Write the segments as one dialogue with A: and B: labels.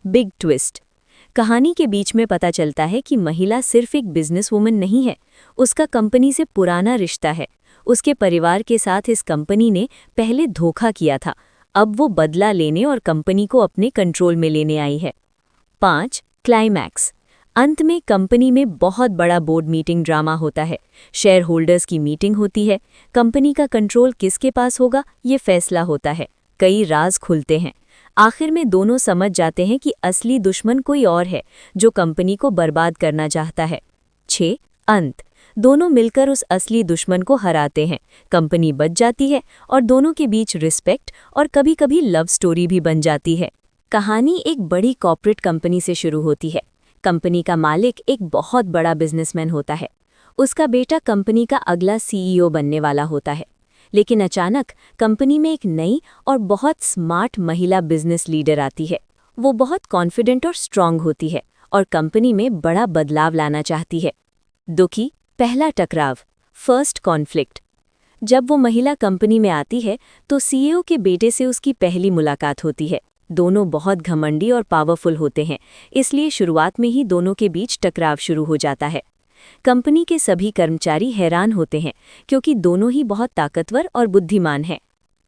A: Big twist. कहानी के बीच में पता चलता है कि महिला सिर्फ एक बिजनेस वुमन नहीं है, उसका कंपनी से पुराना रिश्ता है। उसके परिवार के साथ इस कंपनी ने पहले धोखा किया था, अब वो बदला लेने और कंपनी को अपने कंट्रोल में लेने आई है। 5. क्लाइमैक्स। अंत में कंपनी में बहुत बड़ा बोर्ड मीटिंग ड्रामा होता है। शेयर होल्डर्स की मीटिंग होती है। कंपनी का कंट्रोल किसके पास होगा ये फैसला होता है। कई राज खुलते हैं। आखिर में दोनों समझ जाते हैं कि असली दुश्मन कोई और है जो कंपनी को बर्बाद करना चाहता है। 6. अंत। दोनों मिलकर उस असली दुश्मन को हराते हैं, कंपनी बच जाती है और दोनों के बीच रिस्पेक्ट और कभी-कभी लव स्टोरी भी बन जाती है। कहानी एक बड़ी कॉर्पोरेट कंपनी से शुरू होती है। कंपनी का मालिक एक बहुत बड़ा बिजनेसमैन होता है। उसका बेटा कंपनी का अगला सीईओ बनने वाला होता है। लेकिन अचानक कंपनी में एक नई और बहुत स्मार्ट महिला बिजनेस लीडर आती है। वो बहुत कॉन्फिडेंट और स्ट्रांग होती है और कंपनी में बड़ा बदलाव लाना चाहती है। दुखी पहला टकराव, फर्स्ट कॉन्फ्लिक्ट। जब वो महिला कंपनी में आती है तो सीईओ के बेटे से उसकी पहली मुलाकात होती है। दोनों बहुत घमंडी और पावरफुल होते हैं, इसलिए शुरुआत में ही दोनों के बीच टकराव शुरू हो जाता है। कंपनी के सभी कर्मचारी हैरान होते हैं क्योंकि दोनों ही बहुत ताकतवर और बुद्धिमान हैं।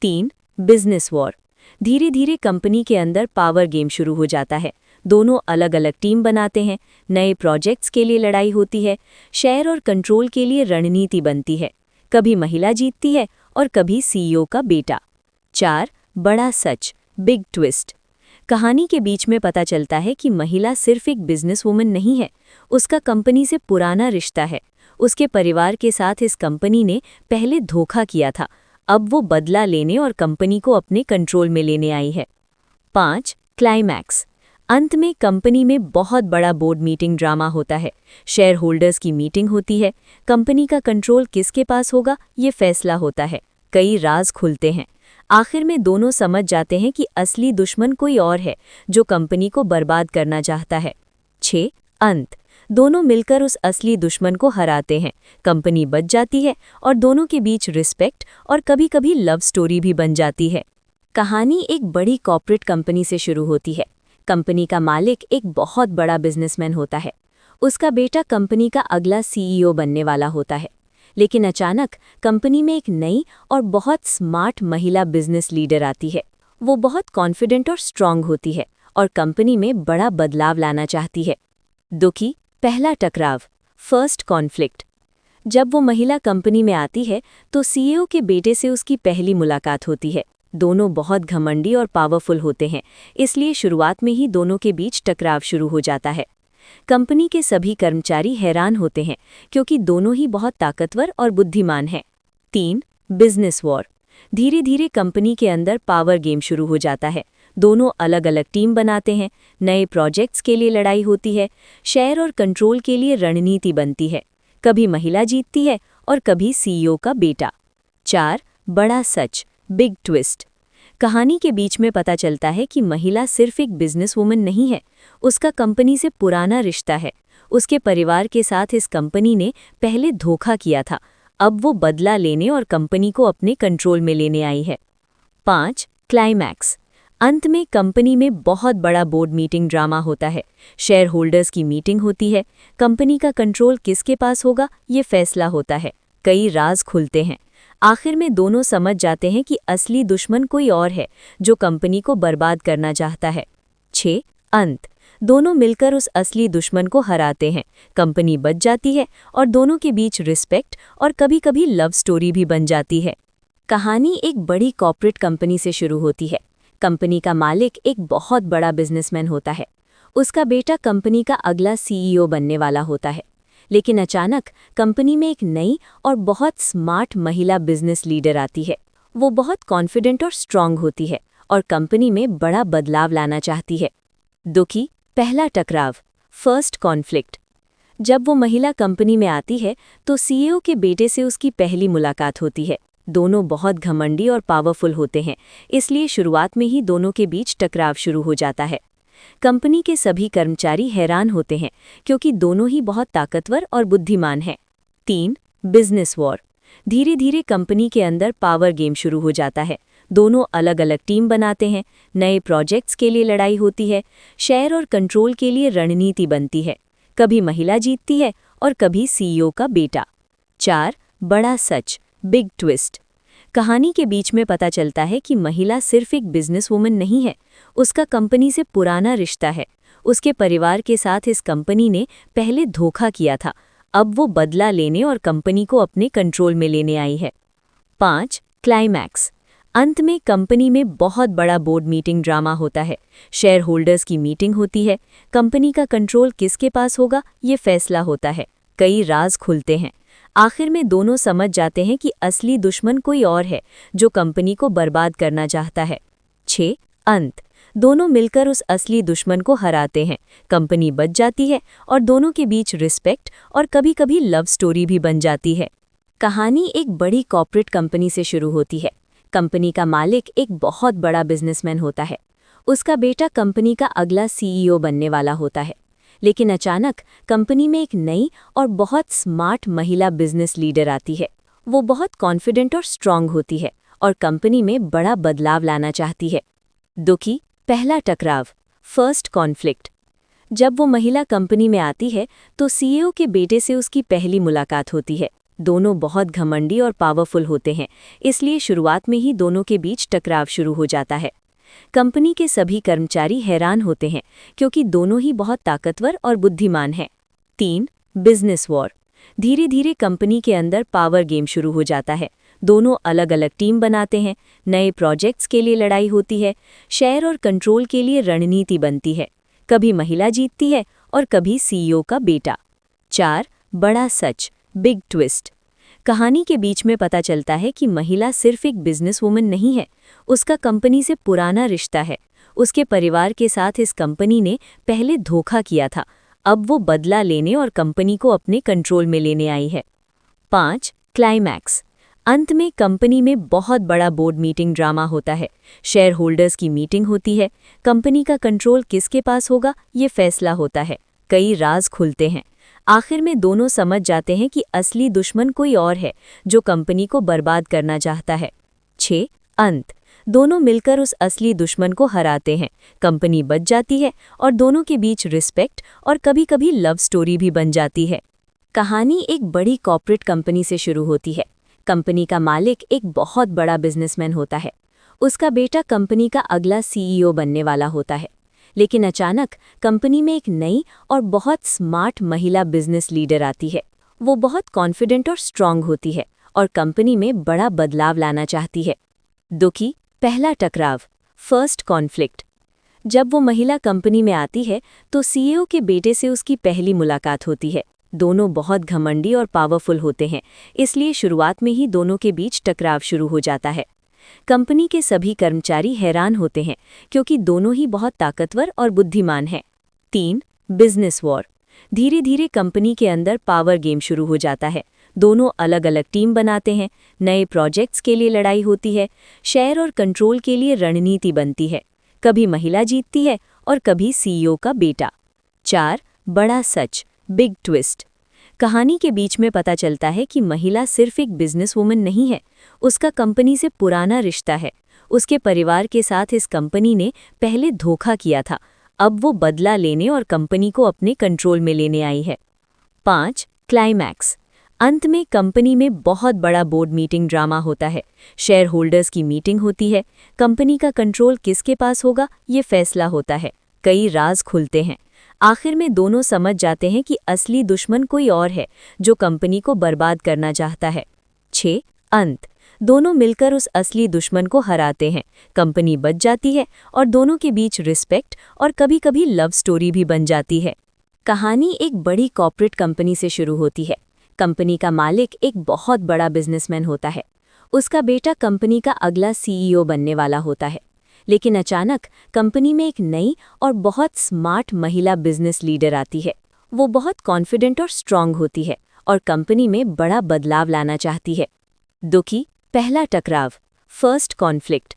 A: 3. Business war. धीरे धीरे कंपनी के अंदर पावर गेम शुरू हो जाता है। दोनों अलग अलग टीम बनाते हैं, नए प्रोजेक्ट्स के लिए लड़ाई होती है, शेयर और कंट्रोल के लिए रणनीति बनती है। कभी महिला जीतती है और कभी सीईओ का बेटा। 4. बड़ा सच, बिग ट्विस्ट। कहानी के बीच में पता चलता है कि महिला सिर्फ एक बिजनेस वुमन नहीं है, उसका कंपनी से पुराना रिश्ता है। उसके परिवार के साथ इस कंपनी ने पहले धोखा किया था, अब वो बदला लेने और कंपनी को अपने कंट्रोल में लेने आई है। 5. क्लाइमैक्स। अंत में कंपनी में बहुत बड़ा बोर्ड मीटिंग ड्रामा होता है। शेयर होल्डर्स की मीटिंग होती है। कंपनी का कंट्रोल किसके पास होगा ये फैसला होता है। कई राज खुलते हैं। आखिर में दोनों समझ जाते हैं कि असली दुश्मन कोई और है जो कंपनी को बर्बाद करना चाहता है। 6. अंत। दोनों मिलकर उस असली दुश्मन को हराते हैं, कंपनी बच जाती है और दोनों के बीच रिस्पेक्ट और कभी-कभी लव स्टोरी भी बन जाती है। कहानी एक बड़ी कॉर्पोरेट कंपनी से शुरू होती है। कंपनी का मालिक एक बहुत बड़ा बिजनेसमैन होता है। उसका बेटा कंपनी का अगला सीईओ बनने वाला होता है। लेकिन अचानक कंपनी में एक नई और बहुत स्मार्ट महिला बिजनेस लीडर आती है। वो बहुत कॉन्फिडेंट और स्ट्रांग होती है और कंपनी में बड़ा बदलाव लाना चाहती है। दुखी पहला टकराव, फर्स्ट कॉन्फ्लिक्ट। जब वो महिला कंपनी में आती है तो सीईओ के बेटे से उसकी पहली मुलाकात होती है। दोनों बहुत घमंडी और पावरफुल होते हैं, इसलिए शुरुआत में ही दोनों के बीच टकराव शुरू हो जाता है। कंपनी के सभी कर्मचारी हैरान होते हैं क्योंकि दोनों ही बहुत ताकतवर और बुद्धिमान हैं। 3. Business war. धीरे धीरे कंपनी के अंदर पावर गेम शुरू हो जाता है। दोनों अलग अलग टीम बनाते हैं, नए प्रोजेक्ट्स के लिए लड़ाई होती है, शेयर और कंट्रोल के लिए रणनीति बनती है। कभी महिला जीतती है और कभी सीईओ का बेटा। 4. बड़ा सच, बिग ट्विस्ट। कहानी के बीच में पता चलता है कि महिला सिर्फ एक बिजनेस वुमन नहीं है, उसका कंपनी से पुराना रिश्ता है। उसके परिवार के साथ इस कंपनी ने पहले धोखा किया था, अब वो बदला लेने और कंपनी को अपने कंट्रोल में लेने आई है। 5. क्लाइमैक्स। अंत में कंपनी में बहुत बड़ा बोर्ड मीटिंग ड्रामा होता है। शेयर होल्डर्स की मीटिंग होती है। कंपनी का कंट्रोल किसके पास होगा ये फैसला होता है। कई राज खुलते हैं। आखिर में दोनों समझ जाते हैं कि असली दुश्मन कोई और है जो कंपनी को बर्बाद करना चाहता है। 6. अंत। दोनों मिलकर उस असली दुश्मन को हराते हैं, कंपनी बच जाती है और दोनों के बीच रिस्पेक्ट और कभी-कभी लव स्टोरी भी बन जाती है। कहानी एक बड़ी कॉर्पोरेट कंपनी से शुरू होती है। कंपनी का मालिक एक बहुत बड़ा बिजनेसमैन होता है। उसका बेटा कंपनी का अगला सीईओ बनने वाला होता है। लेकिन अचानक कंपनी में एक नई और बहुत स्मार्ट महिला बिजनेस लीडर आती है। वो बहुत कॉन्फिडेंट और स्ट्रांग होती है और कंपनी में बड़ा बदलाव लाना चाहती है। दुखी पहला टकराव, फर्स्ट कॉन्फ्लिक्ट। जब वो महिला कंपनी में आती है तो सीईओ के बेटे से उसकी पहली मुलाकात होती है। दोनों बहुत घमंडी और पावरफुल होते हैं, इसलिए शुरुआत में ही दोनों के बीच टकराव शुरू हो जाता है। कंपनी के सभी कर्मचारी हैरान होते हैं क्योंकि दोनों ही बहुत ताकतवर और बुद्धिमान हैं। 3. Business war. धीरे धीरे कंपनी के अंदर पावर गेम शुरू हो जाता है। दोनों अलग अलग टीम बनाते हैं, नए प्रोजेक्ट्स के लिए लड़ाई होती है, शेयर और कंट्रोल के लिए रणनीति बनती है। कभी महिला जीतती है और कभी सीईओ का बेटा। 4. बड़ा सच, बिग ट्विस्ट। कहानी के बीच में पता चलता है कि महिला सिर्फ एक बिजनेस वुमन नहीं है, उसका कंपनी से पुराना रिश्ता है। उसके परिवार के साथ इस कंपनी ने पहले धोखा किया था, अब वो बदला लेने और कंपनी को अपने कंट्रोल में लेने आई है। 5. क्लाइमैक्स। अंत में कंपनी में बहुत बड़ा बोर्ड मीटिंग ड्रामा होता है। शेयर होल्डर्स की मीटिंग होती है, कंपनी का कंट्रोल किसके पास होगा ये फैसला होता है, कई राज खुलते हैं। आखिर में दोनों समझ जाते हैं कि असली दुश्मन कोई और है जो कंपनी को बर्बाद करना चाहता है। 6. अंत। दोनों मिलकर उस असली दुश्मन को हराते हैं, कंपनी बच जाती है और दोनों के बीच रिस्पेक्ट और कभी-कभी लव स्टोरी भी बन जाती है। कहानी एक बड़ी कॉर्पोरेट कंपनी से शुरू होती है। कंपनी का मालिक एक बहुत बड़ा बिजनेसमैन होता है। उसका बेटा कंपनी का अगला सीईओ बनने वाला होता है। लेकिन अचानक कंपनी में एक नई और बहुत स्मार्ट महिला बिजनेस लीडर आती है। वो बहुत कॉन्फिडेंट और स्ट्रांग होती है और कंपनी में बड़ा बदलाव लाना चाहती है। दुखी, पहला टकराव, फर्स्ट कॉन्फ्लिक्ट। जब वो महिला कंपनी में आती है तो सीईओ के बेटे से उसकी पहली मुलाकात होती है। दोनों बहुत घमंडी और पावरफुल होते हैं, इसलिए शुरुआत में ही दोनों के बीच टकराव शुरू हो जाता है। कंपनी के सभी कर्मचारी हैरान होते हैं क्योंकि दोनों ही बहुत ताकतवर और बुद्धिमान हैं। 3. Business war. धीरे धीरे कंपनी के अंदर पावर गेम शुरू हो जाता है। दोनों अलग अलग टीम बनाते हैं, नए प्रोजेक्ट्स के लिए लड़ाई होती है, शेयर और कंट्रोल के लिए रणनीति बनती है। कभी महिला जीतती है और कभी सीईओ का बेटा। 4. बड़ा सच, बिग ट्विस्ट। कहानी के बीच में पता चलता है कि महिला सिर्फ एक बिजनेस वुमन नहीं है, उसका कंपनी से पुराना रिश्ता है। उसके परिवार के साथ इस कंपनी ने पहले धोखा किया था, अब वो बदला लेने और कंपनी को अपने कंट्रोल में लेने आई है। 5. क्लाइमैक्स। अंत में कंपनी में बहुत बड़ा बोर्ड मीटिंग ड्रामा होता है। शेयर होल्डर्स की मीटिंग होती है, कंपनी का कंट्रोल किसके पास होगा ये फैसला होता है, कई राज खुलते हैं। आखिर में दोनों समझ जाते हैं कि असली दुश्मन कोई और है जो कंपनी को बर्बाद करना चाहता है। 6. अंत। दोनों मिलकर उस असली दुश्मन को हराते हैं, कंपनी बच जाती है और दोनों के बीच रिस्पेक्ट और कभी-कभी लव स्टोरी भी बन जाती है। कहानी एक बड़ी कॉर्पोरेट कंपनी से शुरू होती है। कंपनी का मालिक एक बहुत बड़ा बिजनेसमैन होता है। उसका बेटा कंपनी का अगला सीईओ बनने वाला होता है। लेकिन अचानक कंपनी में एक नई और बहुत स्मार्ट महिला बिजनेस लीडर आती है। वो बहुत कॉन्फिडेंट और स्ट्रांग होती है और कंपनी में बड़ा बदलाव लाना चाहती है। दुखी, पहला टकराव, फर्स्ट कॉन्फ्लिक्ट। जब वो महिला कंपनी में आती है तो सीईओ के बेटे से उसकी पहली मुलाकात होती है। दोनों बहुत घमंडी और पावरफुल होते हैं, इसलिए शुरुआत में ही दोनों के बीच टकराव शुरू हो जाता है। कंपनी के सभी कर्मचारी हैरान होते हैं क्योंकि दोनों ही बहुत ताकतवर और बुद्धिमान हैं। 3. Business war. धीरे धीरे कंपनी के अंदर पावर गेम शुरू हो जाता है। दोनों अलग अलग टीम बनाते हैं, नए प्रोजेक्ट्स के लिए लड़ाई होती है, शेयर और कंट्रोल के लिए रणनीति बनती है। कभी महिला जीतती है और कभी सीईओ का बेटा। 4. बड़ा सच, बिग ट्विस्ट। कहानी के बीच में पता चलता है कि महिला सिर्फ एक बिजनेस वुमन नहीं है, उसका कंपनी से पुराना रिश्ता है। उसके परिवार के साथ इस कंपनी ने पहले धोखा किया था, अब वो बदला लेने और कंपनी को अपने कंट्रोल में लेने आई है। 5. क्लाइमैक्स। अंत में कंपनी में बहुत बड़ा बोर्ड मीटिंग ड्रामा होता है। शेयर होल्डर्स की मीटिंग होती है, कंपनी का कंट्रोल किसके पास होगा ये फैसला होता है, कई राज खुलते हैं। आखिर में दोनों समझ जाते हैं कि असली दुश्मन कोई और है जो कंपनी को बर्बाद करना चाहता है। 6. अंत। दोनों मिलकर उस असली दुश्मन को हराते हैं, कंपनी बच जाती है और दोनों के बीच रिस्पेक्ट और कभी-कभी लव स्टोरी भी बन जाती है। कहानी एक बड़ी कॉर्पोरेट कंपनी से शुरू होती है। कंपनी का मालिक एक बहुत बड़ा बिजनेसमैन होता है। उसका बेटा कंपनी का अगला सीईओ बनने वाला होता है। लेकिन अचानक कंपनी में एक नई और बहुत स्मार्ट महिला बिजनेस लीडर आती है। वो बहुत कॉन्फिडेंट और स्ट्रांग होती है और कंपनी में बड़ा बदलाव लाना चाहती है। दुखी, पहला टकराव, फर्स्ट कॉन्फ्लिक्ट।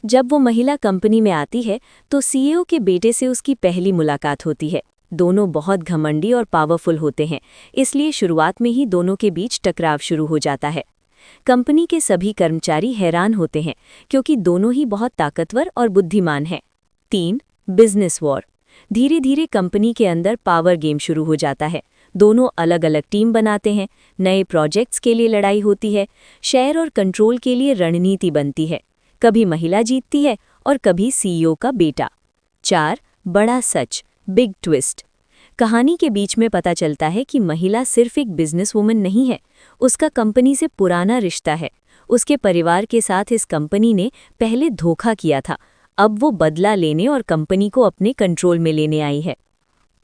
A: जब वो महिला कंपनी में आती है तो सीईओ के बेटे से उसकी पहली मुलाकात होती है। दोनों बहुत घमंडी और पावरफुल होते हैं, इसलिए शुरुआत में ही दोनों के बीच टकराव शुरू हो जाता है। कंपनी के सभी कर्मचारी हैरान होते हैं क्योंकि दोनों ही बहुत ताकतवर और बुद्धिमान हैं। 3. Business war. धीरे धीरे कंपनी के अंदर पावर गेम शुरू हो जाता है। दोनों अलग अलग टीम बनाते हैं, नए प्रोजेक्ट्स के लिए लड़ाई होती है, शेयर और कंट्रोल के लिए रणनीति बनती है। कभी महिला जीतती है और कभी सीईओ का बेटा। 4. बड़ा सच, बिग ट्विस्ट। कहानी के बीच में पता चलता है कि महिला सिर्फ एक बिजनेस वुमन नहीं है, उसका कंपनी से पुराना रिश्ता है। उसके परिवार के साथ इस कंपनी ने पहले धोखा किया था, अब वो बदला लेने और कंपनी को अपने कंट्रोल में लेने आई है।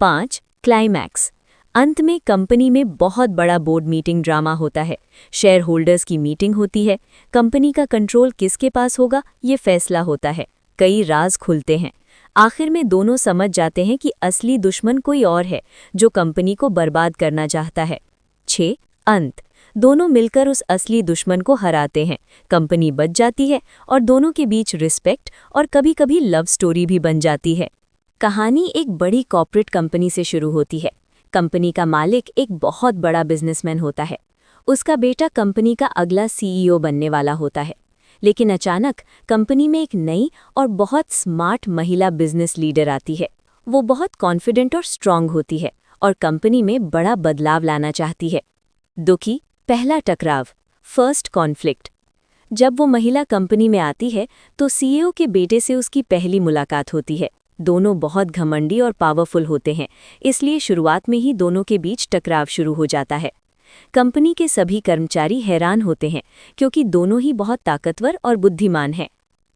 A: 5. क्लाइमैक्स। अंत में कंपनी में बहुत बड़ा बोर्ड मीटिंग ड्रामा होता है। शेयर होल्डर्स की मीटिंग होती है, कंपनी का कंट्रोल किसके पास होगा ये फैसला होता है। कई राज खुलते हैं। आखिर में दोनों समझ जाते हैं कि असली दुश्मन कोई और है जो कंपनी को बर्बाद करना चाहता है। 6. अंत। दोनों मिलकर उस असली दुश्मन को हराते हैं, कंपनी बच जाती है और दोनों के बीच रिस्पेक्ट और कभी-कभी लव स्टोरी भी बन जाती है। कहानी एक बड़ी कॉर्पोरेट कंपनी से शुरू होती है। कंपनी का मालिक एक बहुत बड़ा बिजनेसमैन होता है। उसका बेटा कंपनी का अगला सीईओ बनने वाला होता है। लेकिन अचानक कंपनी में एक नई और बहुत स्मार्ट महिला बिजनेस लीडर आती है। वो बहुत कॉन्फिडेंट और स्ट्रांग होती है और कंपनी में बड़ा बदलाव लाना चाहती है। दुखी पहला टकराव, फर्स्ट कॉन्फ्लिक्ट। जब वो महिला कंपनी में आती है तो सीईओ के बेटे से उसकी पहली मुलाकात होती है। दोनों बहुत घमंडी और पावरफुल होते हैं, इसलिए शुरुआत में ही दोनों के बीच टकराव शुरू हो जाता है। कंपनी के सभी कर्मचारी हैरान होते हैं क्योंकि दोनों ही बहुत ताकतवर और बुद्धिमान हैं।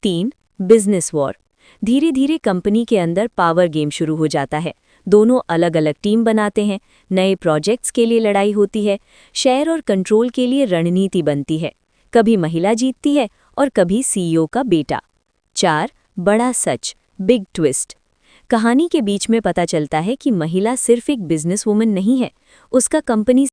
A: 3. Business war. धीरे धीरे कंपनी के अंदर पावर गेम शुरू हो जाता है। दोनों अलग अलग टीम बनाते हैं, नए प्रोजेक्ट्स के लिए लड़ाई होती है, शेयर और कंट्रोल के लिए रणनीति बनती है। कभी महिला जीतती है और कभी सीईओ का बेटा। 4. बड़ा सच, बिग ट्विस्ट। कहानी के बीच में पता चलता है कि महिला सिर्फ एक बिजनेस वुमन नहीं है, उसका कंपनी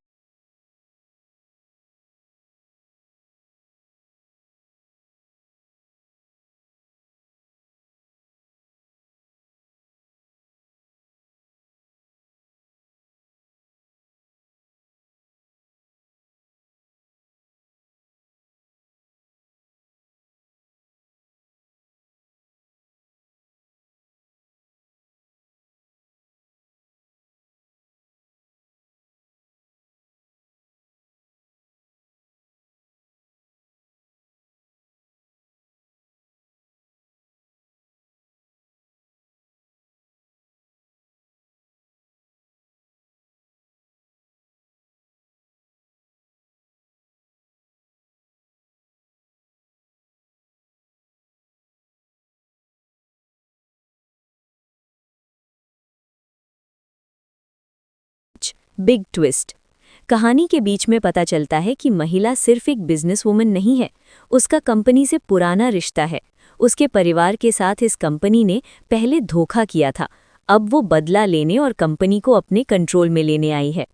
A: बिग ट्विस्ट। कहानी के बीच में पता चलता है कि महिला सिर्फ एक बिजनेस वुमन नहीं है, उसका कंपनी से पुराना रिश्ता है। उसके परिवार के साथ इस कंपनी ने पहले धोखा किया था, अब वो बदला लेने और कंपनी को अपने कंट्रोल में लेने आई है।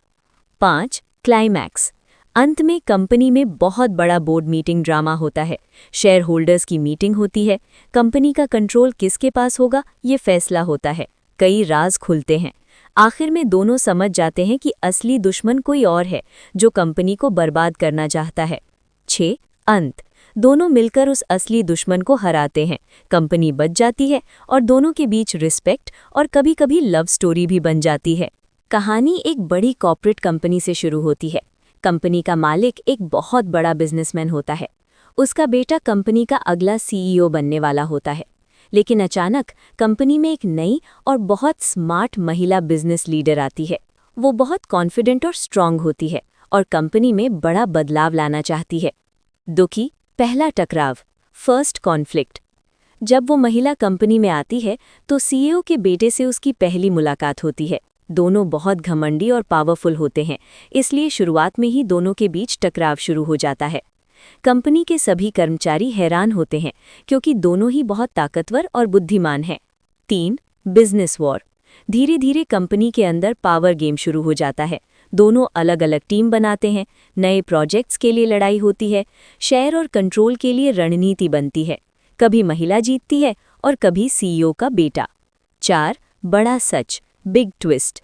A: 5. क्लाइमैक्स। अंत में कंपनी में बहुत बड़ा बोर्ड मीटिंग ड्रामा होता है। शेयर होल्डर्स की मीटिंग होती है, कंपनी का कंट्रोल किसके पास होगा ये फैसला होता है। कई राज खुलते हैं। आखिर में दोनों समझ जाते हैं कि असली दुश्मन कोई और है जो कंपनी को बर्बाद करना चाहता है। 6. अंत। दोनों मिलकर उस असली दुश्मन को हराते हैं, कंपनी बच जाती है और दोनों के बीच रिस्पेक्ट और कभी-कभी लव स्टोरी भी बन जाती है। कहानी एक बड़ी कॉर्पोरेट कंपनी से शुरू होती है। कंपनी का मालिक एक बहुत बड़ा बिजनेसमैन होता है। उसका बेटा कंपनी का अगला सीईओ बनने वाला होता है। लेकिन अचानक कंपनी में एक नई और बहुत स्मार्ट महिला बिजनेस लीडर आती है। वो बहुत कॉन्फिडेंट और स्ट्रांग होती है और कंपनी में बड़ा बदलाव लाना चाहती है। दुखी पहला टकराव, फर्स्ट कॉन्फ्लिक्ट। जब वो महिला कंपनी में आती है तो सीईओ के बेटे से उसकी पहली मुलाकात होती है। दोनों बहुत घमंडी और पावरफुल होते हैं, इसलिए शुरुआत में ही दोनों के बीच टकराव शुरू हो जाता है। कंपनी के सभी कर्मचारी हैरान होते हैं क्योंकि दोनों ही बहुत ताकतवर और बुद्धिमान हैं। 3. Business war. धीरे धीरे कंपनी के अंदर पावर गेम शुरू हो जाता है। दोनों अलग अलग टीम बनाते हैं, नए प्रोजेक्ट्स के लिए लड़ाई होती है, शेयर और कंट्रोल के लिए रणनीति बनती है। कभी महिला जीतती है और कभी सीईओ का बेटा। 4. बड़ा सच, बिग ट्विस्ट।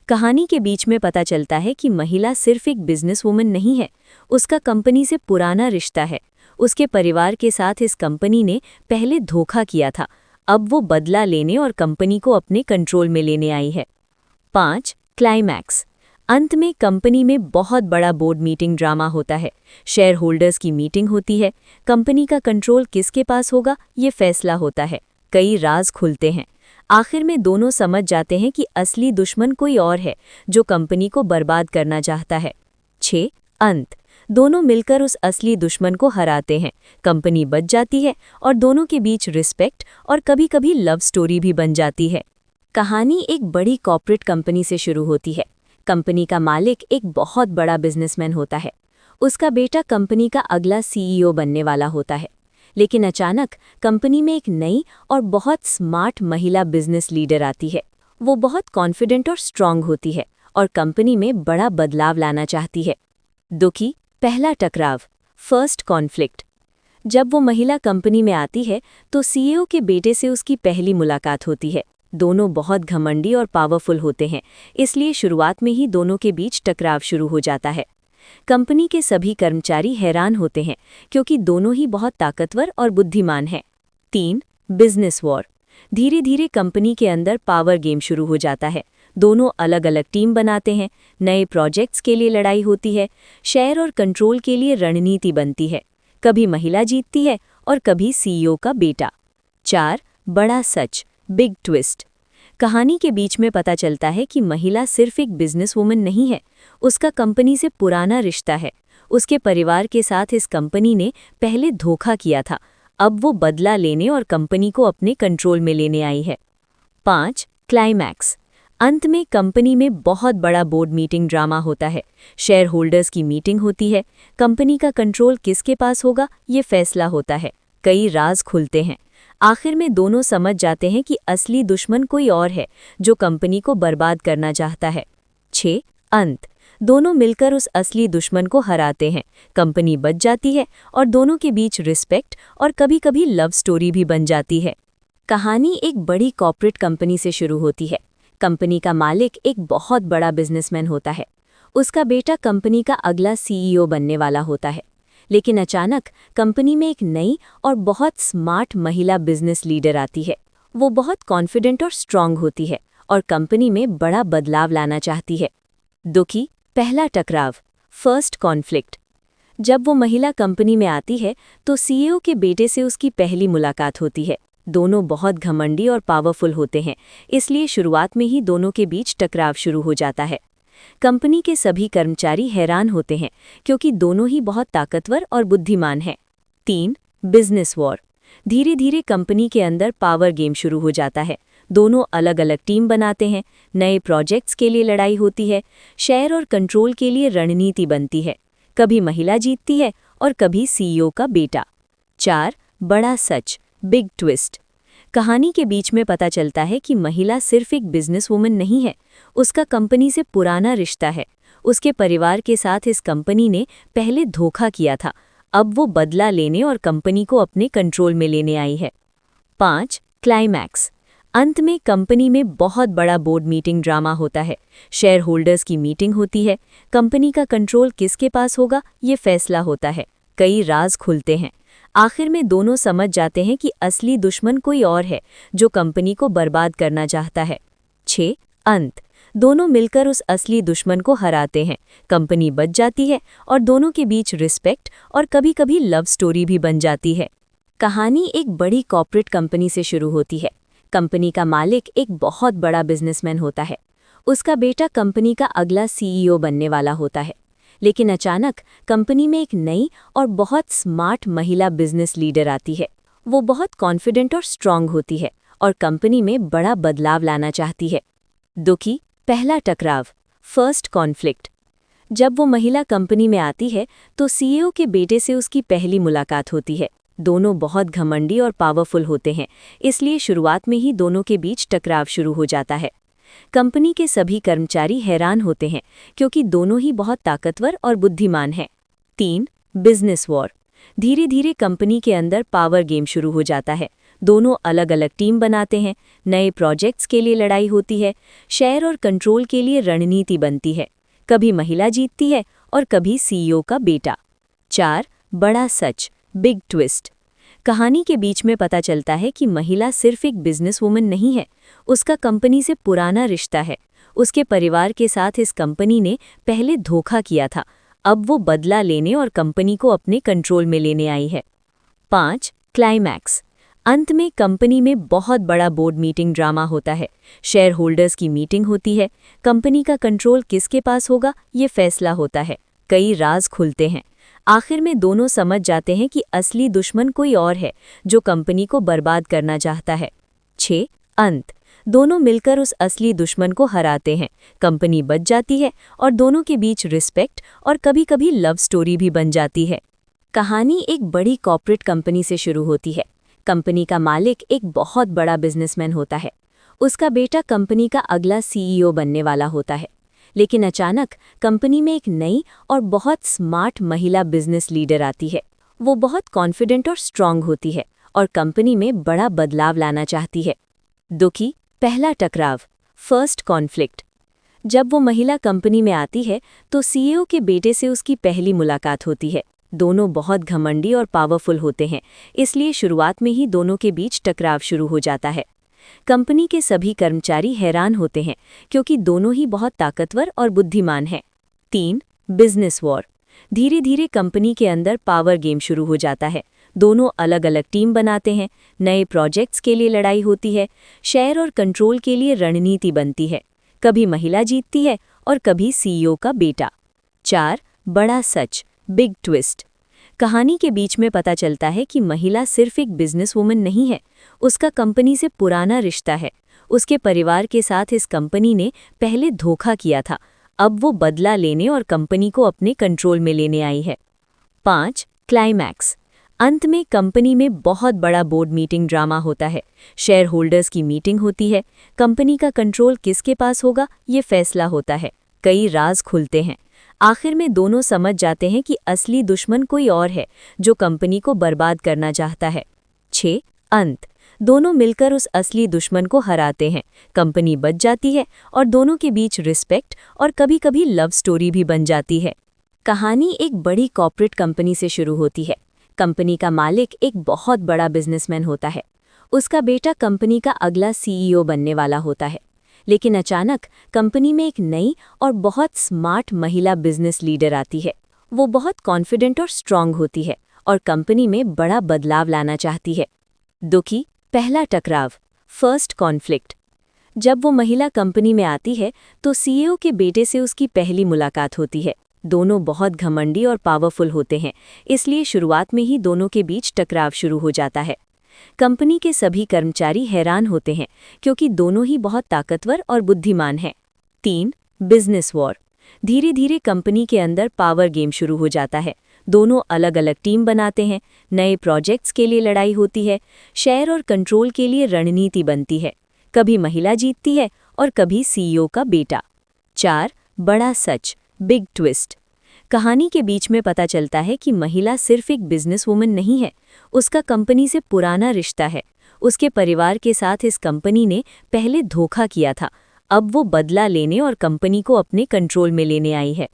A: कहानी के बीच में पता चलता है कि महिला सिर्फ एक बिजनेसवुमन नहीं है, उसका कंपनी से पुराना रिश्ता है। उसके परिवार के साथ इस कंपनी ने पहले धोखा किया था, अब वो बदला लेने और कंपनी को अपने कंट्रोल में लेने आई है। 5. क्लाइमैक्स। अंत में कंपनी में बहुत बड़ा बोर्ड मीटिंग ड्रामा होता है। शेयर होल्डर्स की मीटिंग होती है। कंपनी का कंट्रोल किसके पास होगा, ये फैसला होता है। कई राज खुलते हैं। आखिर में दोनों समझ जाते हैं कि असली दुश्मन कोई और है, जो कंपनी को बर्बाद करना चाहता है। 6. अंत। दोनों मिलकर उस असली दुश्मन को हराते हैं। कंपनी बच जाती है और दोनों के बीच रिस्पेक्ट और कभी-कभी लव स्टोरी भी बन जाती है। कहानी एक बड़ी कॉर्पोरेट कंपनी से शुरू होती है। कंपनी का मालिक एक बहुत बड़ा बिजनेसमैन होता है। उसका बेटा कंपनी का अगला सीईओ बनने वाला होता है। लेकिन अचानक कंपनी में एक नई और बहुत स्मार्ट महिला बिजनेस लीडर आती है। वो बहुत कॉन्फिडेंट और स्ट्रांग होती है और कंपनी में बड़ा बदलाव लाना चाहती है। दुखी पहला टकराव, फर्स्ट कॉन्फ्लिक्ट। जब वो महिला कंपनी में आती है तो सीईओ के बेटे से उसकी पहली मुलाकात होती है। दोनों बहुत घमंडी और पावरफुल होते हैं, इसलिए शुरुआत में ही दोनों के बीच टकराव शुरू हो जाता है। कंपनी के सभी कर्मचारी हैरान होते हैं क्योंकि दोनों ही बहुत ताकतवर और बुद्धिमान हैं। 3. Business war. धीरे धीरे कंपनी के अंदर पावर गेम शुरू हो जाता है। दोनों अलग अलग टीम बनाते हैं। नए प्रोजेक्ट्स के लिए लड़ाई होती है। शेयर और कंट्रोल के लिए रणनीति बनती है। कभी महिला जीतती है और कभी सीईओ का बेटा। 4. बड़ा सच, बिग ट्विस्ट। कहानी के बीच में पता चलता है कि महिला सिर्फ एक बिजनेसवुमन नहीं है, उसका कंपनी से पुराना रिश्ता है। उसके परिवार के साथ इस कंपनी ने पहले धोखा किया था, अब वो बदला लेने और कंपनी को अपने कंट्रोल में लेने आई है। 5. क्लाइमैक्स। अंत में कंपनी में बहुत बड़ा बोर्ड मीटिंग ड्रामा होता है। शेयर होल्डर्स की मीटिंग होती है। कंपनी का कंट्रोल किसके पास होगा, ये फैसला होता है। कई राज खुलते हैं। आखिर में दोनों समझ जाते हैं कि असली दुश्मन कोई और है, जो कंपनी को बर्बाद करना चाहता है। 6. अंत। दोनों मिलकर उस असली दुश्मन को हराते हैं। कंपनी बच जाती है और दोनों के बीच रिस्पेक्ट और कभी-कभी लव स्टोरी भी बन जाती है। कहानी एक बड़ी कॉर्पोरेट कंपनी से शुरू होती है। कंपनी का मालिक एक बहुत बड़ा बिजनेसमैन होता है। उसका बेटा कंपनी का अगला सीईओ बनने वाला होता है। लेकिन अचानक कंपनी में एक नई और बहुत स्मार्ट महिला बिजनेस लीडर आती है। वो बहुत कॉन्फिडेंट और स्ट्रांग होती है और कंपनी में बड़ा बदलाव लाना चाहती है। दुखी पहला टकराव, फर्स्ट कॉन्फ्लिक्ट। जब वो महिला कंपनी में आती है तो सीईओ के बेटे से उसकी पहली मुलाकात होती है। दोनों बहुत घमंडी और पावरफुल होते हैं, इसलिए शुरुआत में ही दोनों के बीच टकराव शुरू हो जाता है। कंपनी के सभी कर्मचारी हैरान होते हैं क्योंकि दोनों ही बहुत ताकतवर और बुद्धिमान हैं। 3. Business war. धीरे धीरे कंपनी के अंदर पावर गेम शुरू हो जाता है। दोनों अलग अलग टीम बनाते हैं। नए प्रोजेक्ट्स के लिए लड़ाई होती है। शेयर और कंट्रोल के लिए रणनीति बनती है। कभी महिला जीतती है और कभी सीईओ का बेटा। 4. बड़ा सच, बिग ट्विस्ट। कहानी के बीच में पता चलता है कि महिला सिर्फ एक बिजनेसवुमन नहीं है, उसका कंपनी से पुराना रिश्ता है। उसके परिवार के साथ इस कंपनी ने पहले धोखा किया था, अब वो बदला लेने और कंपनी को अपने कंट्रोल में लेने आई है। 5. क्लाइमैक्स। अंत में कंपनी में बहुत बड़ा बोर्ड मीटिंग ड्रामा होता है। शेयर होल्डर्स की मीटिंग होती है। कंपनी का कंट्रोल किसके पास होगा, ये फैसला होता है। कई राज खुलते हैं। आखिर में दोनों समझ जाते हैं कि असली दुश्मन कोई और है, जो कंपनी को बर्बाद करना चाहता है। 6. अंत। दोनों मिलकर उस असली दुश्मन को हराते हैं। कंपनी बच जाती है और दोनों के बीच रिस्पेक्ट और कभी-कभी लव स्टोरी भी बन जाती है। कहानी एक बड़ी कॉर्पोरेट कंपनी से शुरू होती है। कंपनी का मालिक एक बहुत बड़ा बिजनेसमैन होता है। उसका बेटा कंपनी का अगला सीईओ बनने वाला होता है। लेकिन अचानक कंपनी में एक नई और बहुत स्मार्ट महिला बिजनेस लीडर आती है। वो बहुत कॉन्फिडेंट और स्ट्रांग होती है और कंपनी में बड़ा बदलाव लाना चाहती है। दुखी पहला टकराव, फर्स्ट कॉन्फ्लिक्ट। जब वो महिला कंपनी में आती है तो सीईओ के बेटे से उसकी पहली मुलाकात होती है। दोनों बहुत घमंडी और पावरफुल होते हैं, इसलिए शुरुआत में ही दोनों के बीच टकराव शुरू हो जाता है। कंपनी के सभी कर्मचारी हैरान होते हैं क्योंकि दोनों ही बहुत ताकतवर और बुद्धिमान हैं। 3. Business war. धीरे धीरे कंपनी के अंदर पावर गेम शुरू हो जाता है। दोनों अलग अलग टीम बनाते हैं, नए प्रोजेक्ट्स के लिए लड़ाई होती है, शेयर और कंट्रोल के लिए रणनीति बनती है। कभी महिला जीतती है और कभी सीईओ का बेटा। 4. बड़ा सच, बिग ट्विस्ट। कहानी के बीच में पता चलता है कि महिला सिर्फ एक बिजनेस वुमन नहीं है, उसका कंपनी से पुराना रिश्ता है। उसके परिवार के साथ इस कंपनी ने पहले धोखा किया था, अब वो बदला लेने और कंपनी को अपने कंट्रोल में लेने आई है। 5. क्लाइमैक्स। अंत में कंपनी में बहुत बड़ा बोर्ड मीटिंग ड्रामा होता है। शेयर होल्डर्स की मीटिंग होती है, कंपनी का कंट्रोल किसके पास होगा ये फैसला होता है। कई राज खुलते हैं। आखिर में दोनों समझ जाते हैं कि असली दुश्मन कोई और है जो कंपनी को बर्बाद करना चाहता है। 6. अंत। दोनों मिलकर उस असली दुश्मन को हराते हैं, कंपनी बच जाती है और दोनों के बीच रिस्पेक्ट और कभी-कभी लव स्टोरी भी बन जाती है। कहानी एक बड़ी कॉर्पोरेट कंपनी से शुरू होती है। कंपनी का मालिक एक बहुत बड़ा बिजनेसमैन होता है। उसका बेटा कंपनी का अगला सीईओ बनने वाला होता है। लेकिन अचानक कंपनी में एक नई और बहुत स्मार्ट महिला बिजनेस लीडर आती है। वो बहुत कॉन्फिडेंट और स्ट्रांग होती है और कंपनी में बड़ा बदलाव लाना चाहती है। दुखी, पहला टकराव, फर्स्ट कॉन्फ्लिक्ट। जब वो महिला कंपनी में आती है तो सीईओ के बेटे से उसकी पहली मुलाकात होती है। दोनों बहुत घमंडी और पावरफुल होते हैं, इसलिए शुरुआत में ही दोनों के बीच टकराव शुरू हो जाता है। कंपनी के सभी कर्मचारी हैरान होते हैं क्योंकि दोनों ही बहुत ताकतवर और बुद्धिमान हैं। 3. Business war. धीरे धीरे कंपनी के अंदर पावर गेम शुरू हो जाता है। दोनों अलग अलग टीम बनाते हैं, नए प्रोजेक्ट्स के लिए लड़ाई होती है, शेयर और कंट्रोल के लिए रणनीति बनती है। कभी महिला जीतती है और कभी सीईओ का बेटा। 4. बड़ा सच, बिग ट्विस्ट। कहानी के बीच में पता चलता है कि महिला सिर्फ एक बिजनेस वुमन नहीं है, उसका कंपनी से पुराना रिश्ता है। उसके परिवार के साथ इस कंपनी ने पहले धोखा किया था, अब वो बदला लेने और कंपनी को अपने कंट्रोल में लेने आई है। 5. क्लाइमैक्स। अंत में कंपनी में बहुत बड़ा बोर्ड मीटिंग ड्रामा होता है। शेयर होल्डर्स की मीटिंग होती है, कंपनी का कंट्रोल किसके पास होगा ये फैसला होता है। कई राज खुलते हैं। आखिर में दोनों समझ जाते हैं कि असली दुश्मन कोई और है जो कंपनी को बर्बाद करना चाहता है। 6. अंत। दोनों मिलकर उस असली दुश्मन को हराते हैं, कंपनी बच जाती है और दोनों के बीच रिस्पेक्ट और कभी-कभी लव स्टोरी भी बन जाती है। कहानी एक बड़ी कॉर्पोरेट कंपनी से शुरू होती है। कंपनी का मालिक एक बहुत बड़ा बिजनेसमैन होता है। उसका बेटा कंपनी का अगला सीईओ बनने वाला होता है। लेकिन अचानक कंपनी में एक नई और बहुत स्मार्ट महिला बिजनेस लीडर आती है। वो बहुत कॉन्फिडेंट और स्ट्रांग होती है और कंपनी में बड़ा बदलाव लाना चाहती है। दुखी, पहला टकराव, फर्स्ट कॉन्फ्लिक्ट। जब वो महिला कंपनी में आती है तो सीईओ के बेटे से उसकी पहली मुलाकात होती है। दोनों बहुत घमंडी और पावरफुल होते हैं, इसलिए शुरुआत में ही दोनों के बीच टकराव शुरू हो जाता है। कंपनी के सभी कर्मचारी हैरान होते हैं क्योंकि दोनों ही बहुत ताकतवर और बुद्धिमान हैं। 3. Business war. धीरे धीरे कंपनी के अंदर पावर गेम शुरू हो जाता है। दोनों अलग अलग टीम बनाते हैं, नए प्रोजेक्ट्स के लिए लड़ाई होती है, शेयर और कंट्रोल के लिए रणनीति बनती है। कभी महिला जीतती है और कभी सीईओ का बेटा। 4. बड़ा सच, बिग ट्विस्ट। कहानी के बीच में पता चलता है कि महिला सिर्फ एक बिजनेस वुमन नहीं है, उसका कंपनी से पुराना रिश्ता है। उसके परिवार के साथ इस कंपनी ने पहले धोखा किया था, अब वो बदला लेने और कंपनी को अपने कंट्रोल में लेने आई है।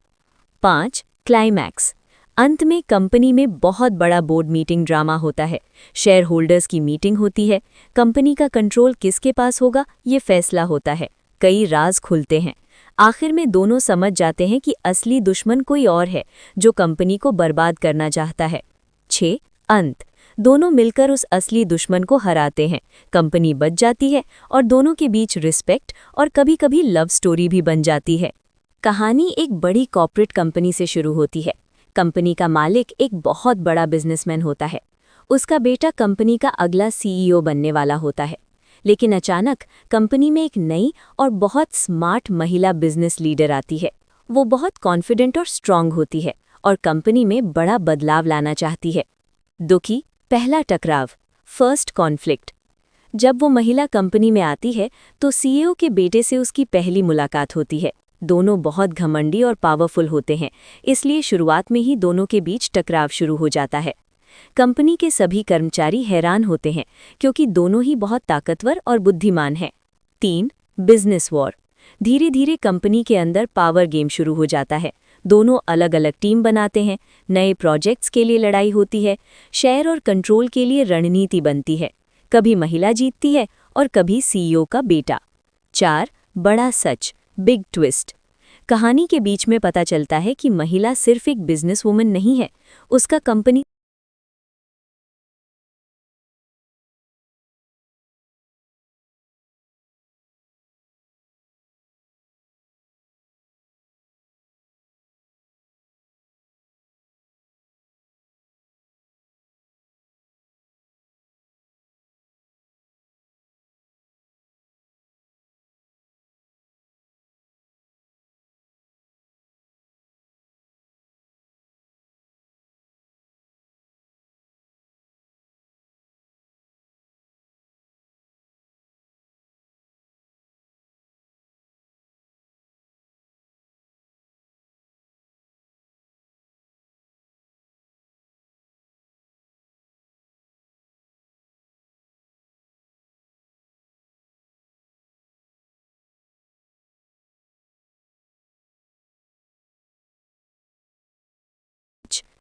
A: 5. क्लाइमैक्स। अंत में कंपनी में बहुत बड़ा बोर्ड मीटिंग ड्रामा होता है। शेयर होल्डर्स की मीटिंग होती है, कंपनी का कंट्रोल किसके पास होगा ये फैसला होता है। कई राज खुलते हैं। आखिर में दोनों समझ जाते हैं कि असली दुश्मन कोई और है जो कंपनी को बर्बाद करना चाहता है। 6. अंत। दोनों मिलकर उस असली दुश्मन को हराते हैं, कंपनी बच जाती है और दोनों के बीच रिस्पेक्ट और कभी-कभी लव स्टोरी भी बन जाती है। कहानी एक बड़ी कॉर्पोरेट कंपनी से शुरू होती है। कंपनी का मालिक एक बहुत बड़ा बिजनेसमैन होता है। उसका बेटा कंपनी का अगला सीईओ बनने वाला होता है। लेकिन अचानक कंपनी में एक नई और बहुत स्मार्ट महिला बिजनेस लीडर आती है। वो बहुत कॉन्फिडेंट और स्ट्रांग होती है और कंपनी में बड़ा बदलाव लाना चाहती है। दुखी, पहला टकराव, फर्स्ट कॉन्फ्लिक्ट। जब वो महिला कंपनी में आती है तो सीईओ के बेटे से उसकी पहली मुलाकात होती है। दोनों बहुत घमंडी और पावरफुल होते हैं, इसलिए शुरुआत में ही दोनों के बीच टकराव शुरू हो जाता है। कंपनी के सभी कर्मचारी हैरान होते हैं क्योंकि दोनों ही बहुत ताकतवर और बुद्धिमान हैं। 3. Business war. धीरे धीरे कंपनी के अंदर पावर गेम शुरू हो जाता है। दोनों अलग अलग टीम बनाते हैं, नए प्रोजेक्ट्स के लिए लड़ाई होती है, शेयर और कंट्रोल के लिए रणनीति बनती है। कभी महिला जीतती है और कभी सीईओ का बेटा। 4. बड़ा सच, बिग ट्विस्ट। कहानी के बीच में पता चलता है कि महिला सिर्फ एक बिजनेस वुमन नहीं है, उसका कंपनी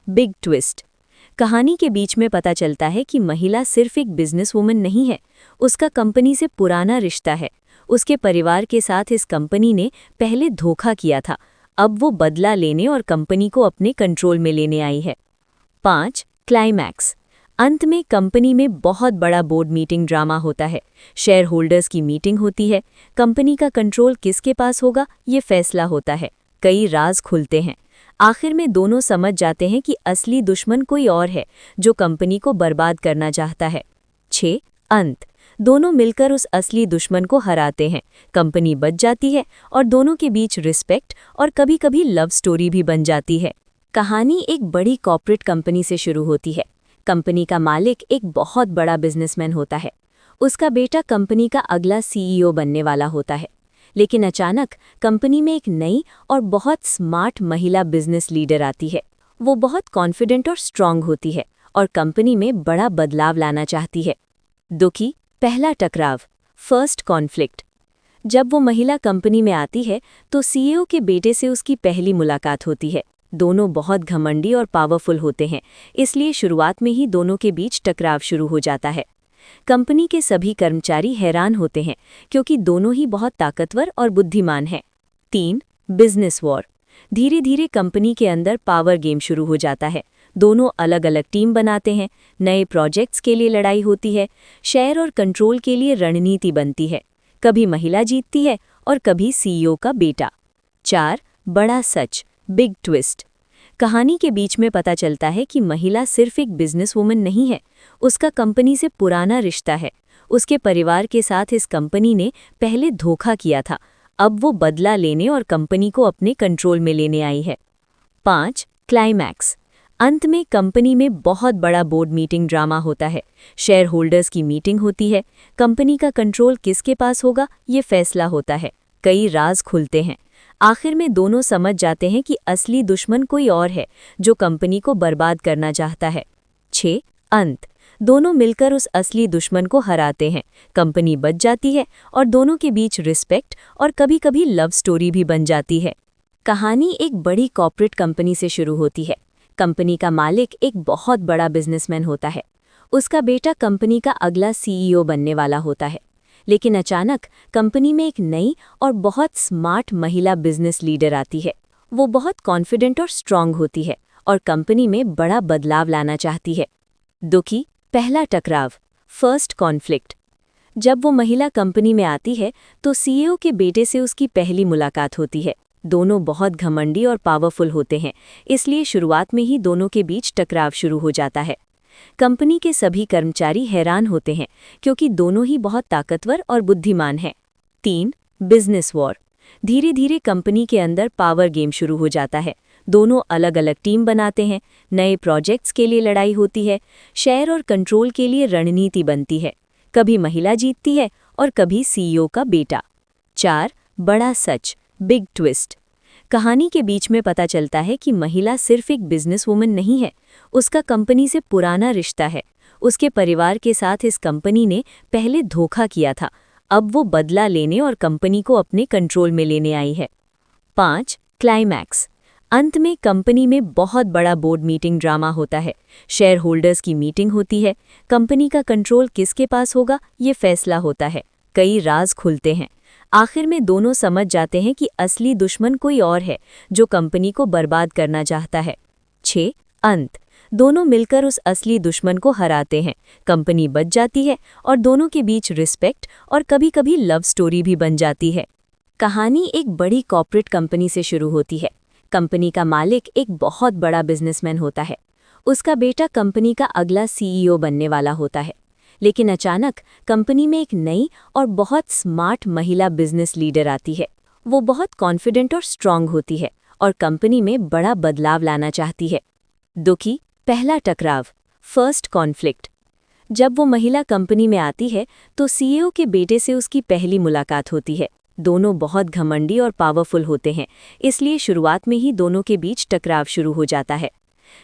A: बिग ट्विस्ट। कहानी के बीच में पता चलता है कि महिला सिर्फ एक बिजनेस वुमन नहीं है, उसका कंपनी से पुराना रिश्ता है। उसके परिवार के साथ इस कंपनी ने पहले धोखा किया था, अब वो बदला लेने और कंपनी को अपने कंट्रोल में लेने आई है। 5. क्लाइमैक्स। अंत में कंपनी में बहुत बड़ा बोर्ड मीटिंग ड्रामा होता है। शेयर होल्डर्स की मीटिंग होती है, कंपनी का कंट्रोल किसके पास होगा ये फैसला होता है। कई राज खुलते हैं। आखिर में दोनों समझ जाते हैं कि असली दुश्मन कोई और है जो कंपनी को बर्बाद करना चाहता है। 6. अंत। दोनों मिलकर उस असली दुश्मन को हराते हैं, कंपनी बच जाती है और दोनों के बीच रिस्पेक्ट और कभी-कभी लव स्टोरी भी बन जाती है। कहानी एक बड़ी कॉर्पोरेट कंपनी से शुरू होती है। कंपनी का मालिक एक बहुत बड़ा बिजनेसमैन होता है। उसका बेटा कंपनी का अगला सीईओ बनने वाला होता है। लेकिन अचानक कंपनी में एक नई और बहुत स्मार्ट महिला बिजनेस लीडर आती है। वो बहुत कॉन्फिडेंट और स्ट्रांग होती है और कंपनी में बड़ा बदलाव लाना चाहती है। दुखी पहला टकराव, फर्स्ट कॉन्फ्लिक्ट। जब वो महिला कंपनी में आती है तो सीईओ के बेटे से उसकी पहली मुलाकात होती है। दोनों बहुत घमंडी और पावरफुल होते हैं, इसलिए शुरुआत में ही दोनों के बीच टकराव शुरू हो जाता है। कंपनी के सभी कर्मचारी हैरान होते हैं क्योंकि दोनों ही बहुत ताकतवर और बुद्धिमान हैं। 3. Business war. धीरे धीरे कंपनी के अंदर पावर गेम शुरू हो जाता है। दोनों अलग अलग टीम बनाते हैं, नए प्रोजेक्ट्स के लिए लड़ाई होती है, शेयर और कंट्रोल के लिए रणनीति बनती है। कभी महिला जीतती है और कभी सीईओ का बेटा। 4. बड़ा सच, बिग ट्विस्ट। कहानी के बीच में पता चलता है कि महिला सिर्फ एक बिजनेस वुमन नहीं है, उसका कंपनी से पुराना रिश्ता है। उसके परिवार के साथ इस कंपनी ने पहले धोखा किया था, अब वो बदला लेने और कंपनी को अपने कंट्रोल में लेने आई है। 5. क्लाइमैक्स। अंत में कंपनी में बहुत बड़ा बोर्ड मीटिंग ड्रामा होता है। शेयर होल्डर्स की मीटिंग होती है, कंपनी का कंट्रोल किसके पास होगा ये फैसला होता है। कई राज खुलते हैं। आखिर में दोनों समझ जाते हैं कि असली दुश्मन कोई और है जो कंपनी को बर्बाद करना चाहता है। 6. अंत। दोनों मिलकर उस असली दुश्मन को हराते हैं, कंपनी बच जाती है और दोनों के बीच रिस्पेक्ट और कभी-कभी लव स्टोरी भी बन जाती है। कहानी एक बड़ी कॉर्पोरेट कंपनी से शुरू होती है। कंपनी का मालिक एक बहुत बड़ा बिजनेसमैन होता है। उसका बेटा कंपनी का अगला सीईओ बनने वाला होता है। लेकिन अचानक कंपनी में एक नई और बहुत स्मार्ट महिला बिजनेस लीडर आती है। वो बहुत कॉन्फिडेंट और स्ट्रांग होती है और कंपनी में बड़ा बदलाव लाना चाहती है। दुखी पहला टकराव, फर्स्ट कॉन्फ्लिक्ट। जब वो महिला कंपनी में आती है तो सीईओ के बेटे से उसकी पहली मुलाकात होती है। दोनों बहुत घमंडी और पावरफुल होते हैं, इसलिए शुरुआत में ही दोनों के बीच टकराव शुरू हो जाता है। कंपनी के सभी कर्मचारी हैरान होते हैं क्योंकि दोनों ही बहुत ताकतवर और बुद्धिमान हैं। 3. Business war. धीरे धीरे कंपनी के अंदर पावर गेम शुरू हो जाता है। दोनों अलग अलग टीम बनाते हैं, नए प्रोजेक्ट्स के लिए लड़ाई होती है, शेयर और कंट्रोल के लिए रणनीति बनती है। कभी महिला जीतती है और कभी सीईओ का बेटा। 4. बड़ा सच, बिग ट्विस्ट। कहानी के बीच में पता चलता है कि महिला सिर्फ एक बिजनेस वुमन नहीं है, उसका कंपनी से पुराना रिश्ता है। उसके परिवार के साथ इस कंपनी ने पहले धोखा किया था, अब वो बदला लेने और कंपनी को अपने कंट्रोल में लेने आई है। 5. क्लाइमैक्स। अंत में कंपनी में बहुत बड़ा बोर्ड मीटिंग ड्रामा होता है। शेयर होल्डर्स की मीटिंग होती है। कंपनी का कंट्रोल किसके पास होगा, ये फैसला होता है। कई राज खुलते हैं। आखिर में दोनों समझ जाते हैं कि असली दुश्मन कोई और है, जो कंपनी को बर्बाद करना चाहता है। 6. अंत। दोनों मिलकर उस असली दुश्मन को हराते हैं। कंपनी बच जाती है और दोनों के बीच रिस्पेक्ट और कभी-कभी लव स्टोरी भी बन जाती है। कहानी एक बड़ी कॉर्पोरेट कंपनी से शुरू होती है। कंपनी का मालिक एक बहुत बड़ा बिजनेसमैन होता है। उसका बेटा कंपनी का अगला सीईओ बनने वाला होता है। लेकिन अचानक कंपनी में एक नई और बहुत स्मार्ट महिला बिजनेस लीडर आती है। वो बहुत कॉन्फिडेंट और स्ट्रांग होती है और कंपनी में बड़ा बदलाव लाना चाहती है। दुखी पहला टकराव, फर्स्ट कॉन्फ्लिक्ट। जब वो महिला कंपनी में आती है तो सीईओ के बेटे से उसकी पहली मुलाकात होती है। दोनों बहुत घमंडी और पावरफुल होते हैं, इसलिए शुरुआत में ही दोनों के बीच टकराव शुरू हो जाता है।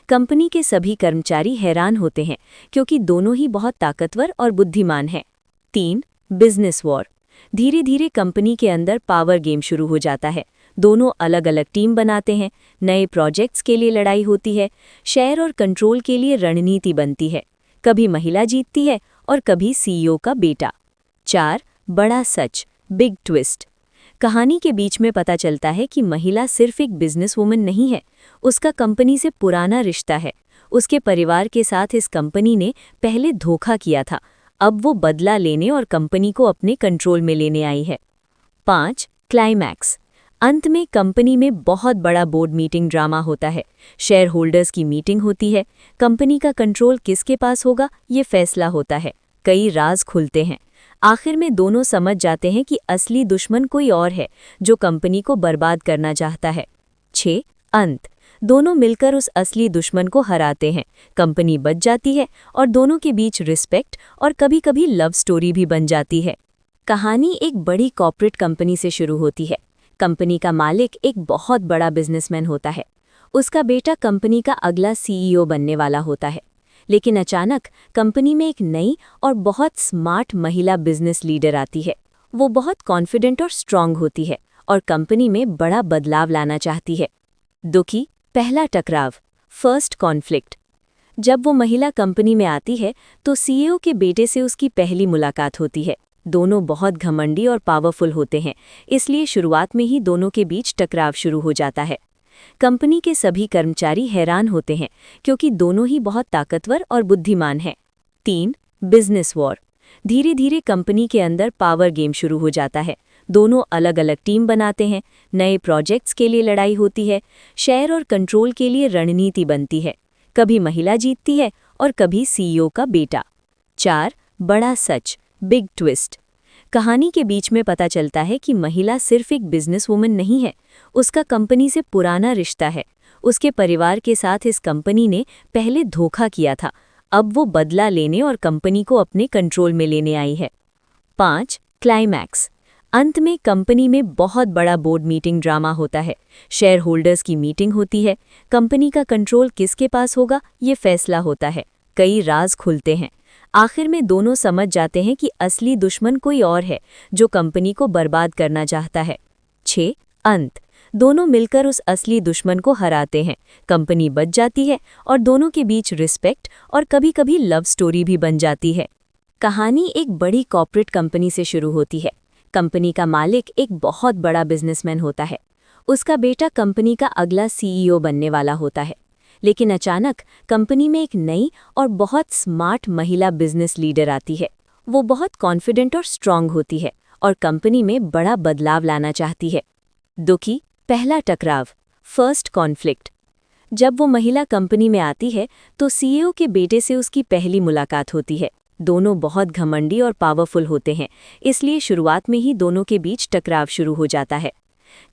A: कंपनी के सभी कर्मचारी हैरान होते हैं क्योंकि दोनों ही बहुत ताकतवर और बुद्धिमान हैं। 3. Business war. धीरे धीरे कंपनी के अंदर पावर गेम शुरू हो जाता है। दोनों अलग अलग टीम बनाते हैं। नए प्रोजेक्ट्स के लिए लड़ाई होती है। शेयर और कंट्रोल के लिए रणनीति बनती है। कभी महिला जीतती है और कभी सीईओ का बेटा। 4. बड़ा सच, बिग ट्विस्ट। कहानी के बीच में पता चलता है कि महिला सिर्फ एक बिजनेस वुमन नहीं है, उसका कंपनी से पुराना रिश्ता है। उसके परिवार के साथ इस कंपनी ने पहले धोखा किया था, अब वो बदला लेने और कंपनी को अपने कंट्रोल में लेने आई है। 5. क्लाइमैक्स। अंत में कंपनी में बहुत बड़ा बोर्ड मीटिंग ड्रामा होता है। शेयर होल्डर्स की मीटिंग होती है। कंपनी का कंट्रोल किसके पास होगा, ये फैसला होता है। कई राज खुलते हैं। आखिर में दोनों समझ जाते हैं कि असली दुश्मन कोई और है, जो कंपनी को बर्बाद करना चाहता है। 6. अंत। दोनों मिलकर उस असली दुश्मन को हराते हैं। कंपनी बच जाती है और दोनों के बीच रिस्पेक्ट और कभी-कभी लव स्टोरी भी बन जाती है। कहानी एक बड़ी कॉर्पोरेट कंपनी से शुरू होती है। कंपनी का मालिक एक बहुत बड़ा बिजनेसमैन होता है। उसका बेटा कंपनी का अगला सीईओ बनने वाला होता है। लेकिन अचानक कंपनी में एक नई और बहुत स्मार्ट महिला बिजनेस लीडर आती है। वो बहुत कॉन्फिडेंट और स्ट्रांग होती है और कंपनी में बड़ा बदलाव लाना चाहती है। दुखी पहला टकराव, फर्स्ट कॉन्फ्लिक्ट। जब वो महिला कंपनी में आती है तो सीईओ के बेटे से उसकी पहली मुलाकात होती है। दोनों बहुत घमंडी और पावरफुल होते हैं, इसलिए शुरुआत में ही दोनों के बीच टकराव शुरू हो जाता है। कंपनी के सभी कर्मचारी हैरान होते हैं क्योंकि दोनों ही बहुत ताकतवर और बुद्धिमान हैं। 3. Business war. धीरे धीरे कंपनी के अंदर पावर गेम शुरू हो जाता है। दोनों अलग अलग टीम बनाते हैं। नए प्रोजेक्ट्स के लिए लड़ाई होती है। शेयर और कंट्रोल के लिए रणनीति बनती है। कभी महिला जीतती है और कभी सीईओ का बेटा। 4. बड़ा सच, बिग ट्विस्ट। कहानी के बीच में पता चलता है कि महिला सिर्फ एक बिजनेस वुमन नहीं है, उसका कंपनी से पुराना रिश्ता है। उसके परिवार के साथ इस कंपनी ने पहले धोखा किया था, अब वो बदला लेने और कंपनी को अपने कंट्रोल में लेने आई है। 5. क्लाइमैक्स। अंत में कंपनी में बहुत बड़ा बोर्ड मीटिंग ड्रामा होता है। शेयर होल्डर्स की मीटिंग होती है। कंपनी का कंट्रोल किसके पास होगा, ये फैसला होता है। कई राज खुलते हैं। आखिर में दोनों समझ जाते हैं कि असली दुश्मन कोई और है, जो कंपनी को बर्बाद करना चाहता है। 6. अंत। दोनों मिलकर उस असली दुश्मन को हराते हैं। कंपनी बच जाती है और दोनों के बीच रिस्पेक्ट और कभी-कभी लव स्टोरी भी बन जाती है। कहानी एक बड़ी कॉर्पोरेट कंपनी से शुरू होती है। कंपनी का मालिक एक बहुत बड़ा बिजनेसमैन होता है। उसका बेटा कंपनी का अगला सीईओ बनने वाला होता है। लेकिन अचानक कंपनी में एक नई और बहुत स्मार्ट महिला बिजनेस लीडर आती है। वो बहुत कॉन्फिडेंट और स्ट्रांग होती है और कंपनी में बड़ा बदलाव लाना चाहती है। दुखी पहला टकराव, फर्स्ट कॉन्फ्लिक्ट। जब वो महिला कंपनी में आती है तो सीईओ के बेटे से उसकी पहली मुलाकात होती है। दोनों बहुत घमंडी और पावरफुल होते हैं, इसलिए शुरुआत में ही दोनों के बीच टकराव शुरू हो जाता है।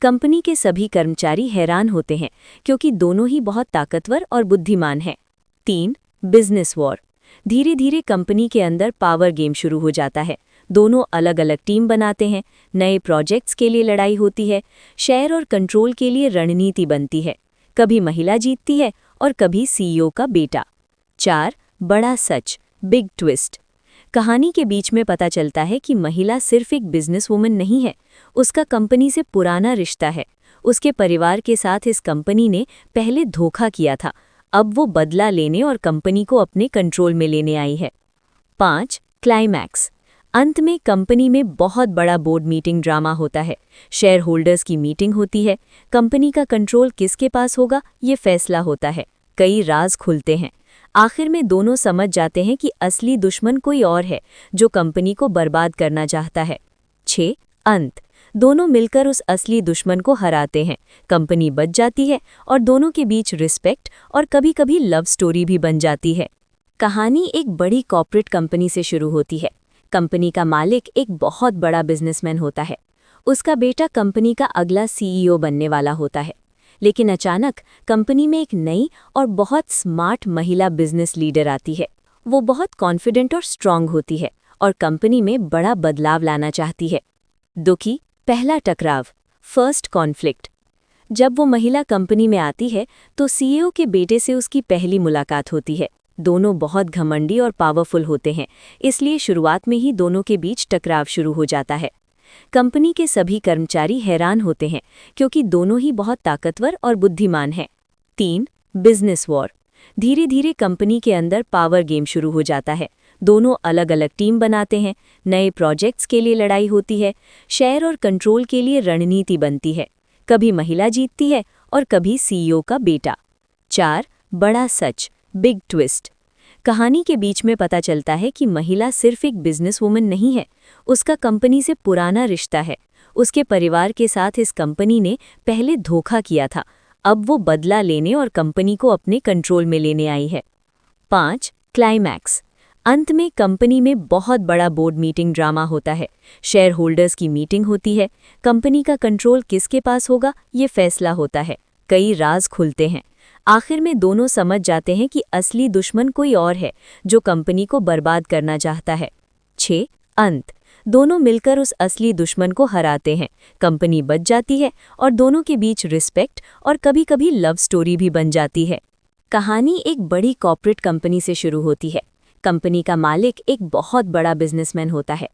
A: कंपनी के सभी कर्मचारी हैरान होते हैं क्योंकि दोनों ही बहुत ताकतवर और बुद्धिमान हैं। 3. Business war. धीरे धीरे कंपनी के अंदर पावर गेम शुरू हो जाता है। दोनों अलग अलग टीम बनाते हैं, नए प्रोजेक्ट्स के लिए लड़ाई होती है, शेयर और कंट्रोल के लिए रणनीति बनती है। कभी महिला जीतती है और कभी सीईओ का बेटा। 4. बड़ा सच, बिग ट्विस्ट। कहानी के बीच में पता चलता है कि महिला सिर्फ एक बिजनेस वुमन नहीं है, उसका कंपनी से पुराना रिश्ता है। उसके परिवार के साथ इस कंपनी ने पहले धोखा किया था, अब वो बदला लेने और कंपनी को अपने कंट्रोल में लेने आई है। 5. क्लाइमैक्स। अंत में कंपनी में बहुत बड़ा बोर्ड मीटिंग ड्रामा होता है। शेयर होल्डर्स की मीटिंग होती है, कंपनी का कंट्रोल किसके पास होगा ये फैसला होता है। कई राज खुलते हैं। आखिर में दोनों समझ जाते हैं कि असली दुश्मन कोई और है जो कंपनी को बर्बाद करना चाहता है। 6. अंत। दोनों मिलकर उस असली दुश्मन को हराते हैं, कंपनी बच जाती है और दोनों के बीच रिस्पेक्ट और कभी-कभी लव स्टोरी भी बन जाती है। कहानी एक बड़ी कॉर्पोरेट कंपनी से शुरू होती है। कंपनी का मालिक एक बहुत बड़ा बिजनेसमैन होता है। उसका बेटा कंपनी का अगला सीईओ बनने वाला होता है। लेकिन अचानक कंपनी में एक नई और बहुत स्मार्ट महिला बिजनेस लीडर आती है। वो बहुत कॉन्फिडेंट और स्ट्रांग होती है और कंपनी में बड़ा बदलाव लाना चाहती है। दुखी पहला टकराव, फर्स्ट कॉन्फ्लिक्ट। जब वो महिला कंपनी में आती है तो सीईओ के बेटे से उसकी पहली मुलाकात होती है। दोनों बहुत घमंडी और पावरफुल होते हैं, इसलिए शुरुआत में ही दोनों के बीच टकराव शुरू हो जाता है। कंपनी के सभी कर्मचारी हैरान होते हैं क्योंकि दोनों ही बहुत ताकतवर और बुद्धिमान हैं। 3. Business war. धीरे धीरे कंपनी के अंदर पावर गेम शुरू हो जाता है। दोनों अलग अलग टीम बनाते हैं, नए प्रोजेक्ट्स के लिए लड़ाई होती है, शेयर और कंट्रोल के लिए रणनीति बनती है। कभी महिला जीतती है और कभी सीईओ का बेटा। 4. बड़ा सच, बिग ट्विस्ट। कहानी के बीच में पता चलता है कि महिला सिर्फ एक बिजनेस वुमन नहीं है, उसका कंपनी से पुराना रिश्ता है। उसके परिवार के साथ इस कंपनी ने पहले धोखा किया था, अब वो बदला लेने और कंपनी को अपने कंट्रोल में लेने आई है। 5. क्लाइमैक्स। अंत में कंपनी में बहुत बड़ा बोर्ड मीटिंग ड्रामा होता है। शेयर होल्डर्स की मीटिंग होती है, कंपनी का कंट्रोल किसके पास होगा ये फैसला होता है। कई राज खुलते हैं। आखिर में दोनों समझ जाते हैं कि असली दुश्मन कोई और है जो कंपनी को बर्बाद करना चाहता है। 6. अंत। दोनों मिलकर उस असली दुश्मन को हराते हैं, कंपनी बच जाती है और दोनों के बीच रिस्पेक्ट और कभी-कभी लव स्टोरी भी बन जाती है। कहानी एक बड़ी कॉर्पोरेट कंपनी से शुरू होती है। कंपनी का मालिक एक बहुत बड़ा बिजनेसमैन होता है।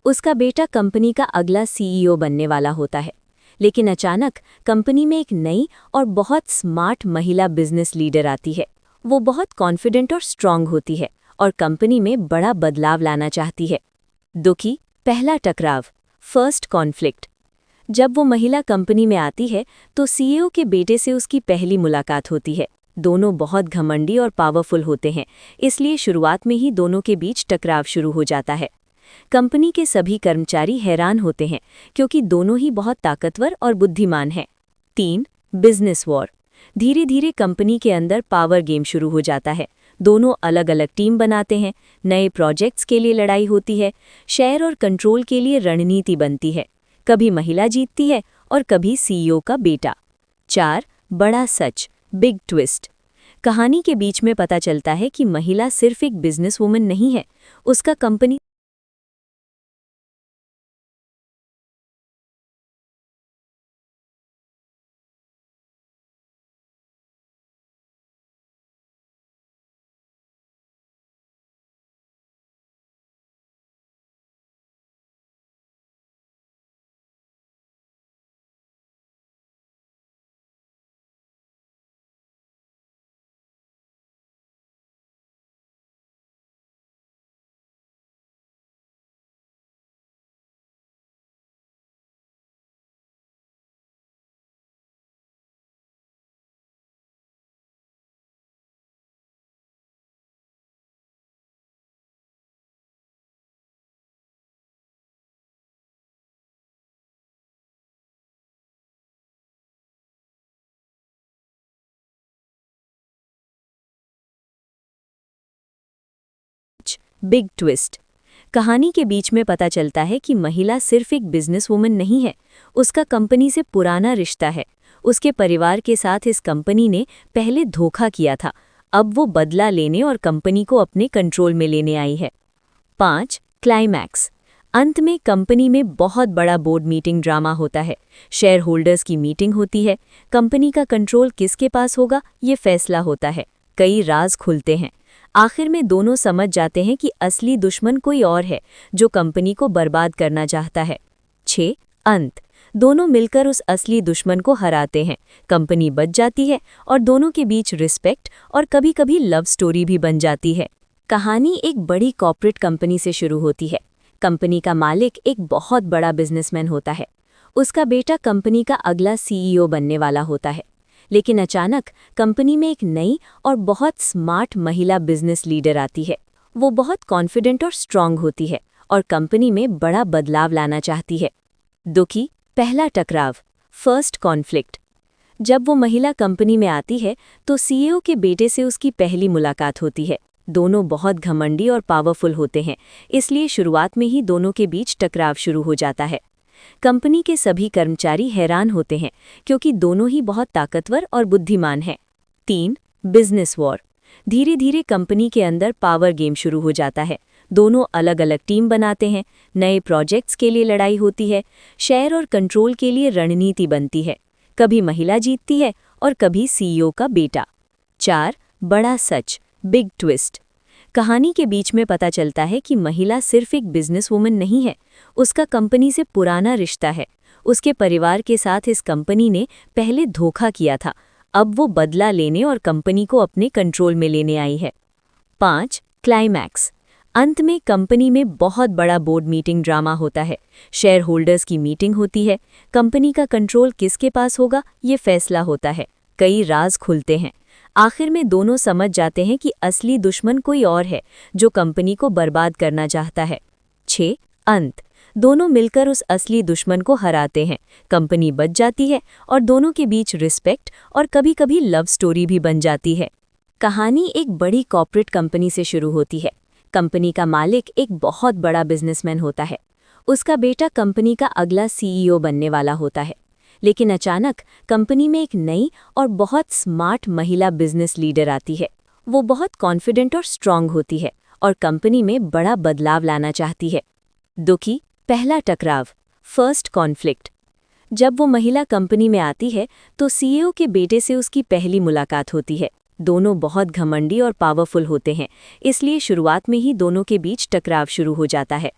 A: उसका बेटा कंपनी का अगला सीईओ बनने वाला होता है। लेकिन अचानक कंपनी में एक नई और बहुत स्मार्ट महिला बिजनेस लीडर आती है। वो बहुत कॉन्फिडेंट और स्ट्रांग होती है और कंपनी में बड़ा बदलाव लाना चाहती है। दुखी पहला टकराव, फर्स्ट कॉन्फ्लिक्ट। जब वो महिला कंपनी में आती है तो सीईओ के बेटे से उसकी पहली मुलाकात होती है। दोनों बहुत घमंडी और पावरफुल होते हैं, इसलिए शुरुआत में ही दोनों के बीच टकराव शुरू हो जाता है। कंपनी के सभी कर्मचारी हैरान होते हैं क्योंकि दोनों ही बहुत ताकतवर और बुद्धिमान हैं। 3. Business war. धीरे धीरे कंपनी के अंदर पावर गेम शुरू हो जाता है। दोनों अलग अलग टीम बनाते हैं, नए प्रोजेक्ट्स के लिए लड़ाई होती है, शेयर और कंट्रोल के लिए रणनीति बनती है। कभी महिला जीतती है और कभी सीईओ का बेटा। 4. बड़ा सच, बिग ट्विस्ट। कहानी के बीच में पता चलता है कि महिला सिर्फ एक बिजनेस वुमन नहीं है, उसका कंपनी बिग ट्विस्ट। कहानी के बीच में पता चलता है कि महिला सिर्फ एक बिजनेस वुमन नहीं है, उसका कंपनी से पुराना रिश्ता है। उसके परिवार के साथ इस कंपनी ने पहले धोखा किया था, अब वो बदला लेने और कंपनी को अपने कंट्रोल में लेने आई है। 5. क्लाइमैक्स। अंत में कंपनी में बहुत बड़ा बोर्ड मीटिंग ड्रामा होता है। शेयर होल्डर्स की मीटिंग होती है। कंपनी का कंट्रोल किसके पास होगा, ये फैसला होता है। कई राज खुलते हैं। आखिर में दोनों समझ जाते हैं कि असली दुश्मन कोई और है जो कंपनी को बर्बाद करना चाहता है। 6. अंत। दोनों मिलकर उस असली दुश्मन को हराते हैं। कंपनी बच जाती है और दोनों के बीच रिस्पेक्ट और कभी-कभी लव स्टोरी भी बन जाती है। कहानी एक बड़ी कॉर्पोरेट कंपनी से शुरू होती है। कंपनी का मालिक एक बहुत बड़ा बिजनेसमैन होता है। उसका बेटा कंपनी का अगला सीईओ बनने वाला होता है। लेकिन अचानक कंपनी में एक नई और बहुत स्मार्ट महिला बिजनेस लीडर आती है। वो बहुत कॉन्फिडेंट और स्ट्रांग होती है और कंपनी में बड़ा बदलाव लाना चाहती है। दुखी पहला टकराव, फर्स्ट कॉन्फ्लिक्ट। जब वो महिला कंपनी में आती है तो सीईओ के बेटे से उसकी पहली मुलाकात होती है। दोनों बहुत घमंडी और पावरफुल होते हैं, इसलिए शुरुआत में ही दोनों के बीच टकराव शुरू हो जाता है। कंपनी के सभी कर्मचारी हैरान होते हैं क्योंकि दोनों ही बहुत ताकतवर और बुद्धिमान हैं। 3. Business war. धीरे धीरे कंपनी के अंदर पावर गेम शुरू हो जाता है। दोनों अलग अलग टीम बनाते हैं। नए प्रोजेक्ट्स के लिए लड़ाई होती है। शेयर और कंट्रोल के लिए रणनीति बनती है। कभी महिला जीतती है और कभी सीईओ का बेटा। 4. बड़ा सच, बिग ट्विस्ट। कहानी के बीच में पता चलता है कि महिला सिर्फ एक बिजनेस वुमन नहीं है, उसका कंपनी से पुराना रिश्ता है। उसके परिवार के साथ इस कंपनी ने पहले धोखा किया था, अब वो बदला लेने और कंपनी को अपने कंट्रोल में लेने आई है। 5. क्लाइमैक्स। अंत में कंपनी में बहुत बड़ा बोर्ड मीटिंग ड्रामा होता है। शेयर होल्डर्स की मीटिंग होती है। कंपनी का कंट्रोल किसके पास होगा, ये फैसला होता है। कई राज खुलते हैं। आखिर में दोनों समझ जाते हैं कि असली दुश्मन कोई और है जो कंपनी को बर्बाद करना चाहता है। 6. अंत। दोनों मिलकर उस असली दुश्मन को हराते हैं। कंपनी बच जाती है और दोनों के बीच रिस्पेक्ट और कभी-कभी लव स्टोरी भी बन जाती है। कहानी एक बड़ी कॉर्पोरेट कंपनी से शुरू होती है। कंपनी का मालिक एक बहुत बड़ा बिजनेसमैन होता है। उसका बेटा कंपनी का अगला सीईओ बनने वाला होता है। लेकिन अचानक कंपनी में एक नई और बहुत स्मार्ट महिला बिजनेस लीडर आती है। वो बहुत कॉन्फिडेंट और स्ट्रांग होती है और कंपनी में बड़ा बदलाव लाना चाहती है। दुखी पहला टकराव, फर्स्ट कॉन्फ्लिक्ट। जब वो महिला कंपनी में आती है तो सीईओ के बेटे से उसकी पहली मुलाकात होती है। दोनों बहुत घमंडी और पावरफुल होते हैं, इसलिए शुरुआत में ही दोनों के बीच टकराव शुरू हो जाता है।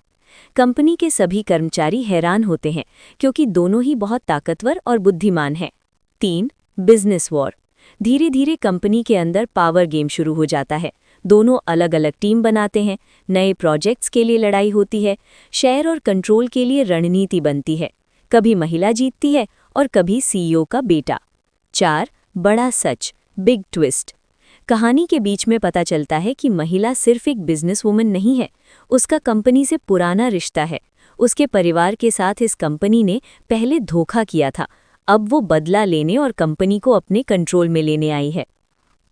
A: कंपनी के सभी कर्मचारी हैरान होते हैं क्योंकि दोनों ही बहुत ताकतवर और बुद्धिमान हैं। 3. Business war. धीरे धीरे कंपनी के अंदर पावर गेम शुरू हो जाता है। दोनों अलग अलग टीम बनाते हैं। नए प्रोजेक्ट्स के लिए लड़ाई होती है। शेयर और कंट्रोल के लिए रणनीति बनती है। कभी महिला जीतती है और कभी सीईओ का बेटा। 4. बड़ा सच, बिग ट्विस्ट। कहानी के बीच में पता चलता है कि महिला सिर्फ एक बिजनेस वुमन नहीं है, उसका कंपनी से पुराना रिश्ता है। उसके परिवार के साथ इस कंपनी ने पहले धोखा किया था, अब वो बदला लेने और कंपनी को अपने कंट्रोल में लेने आई है।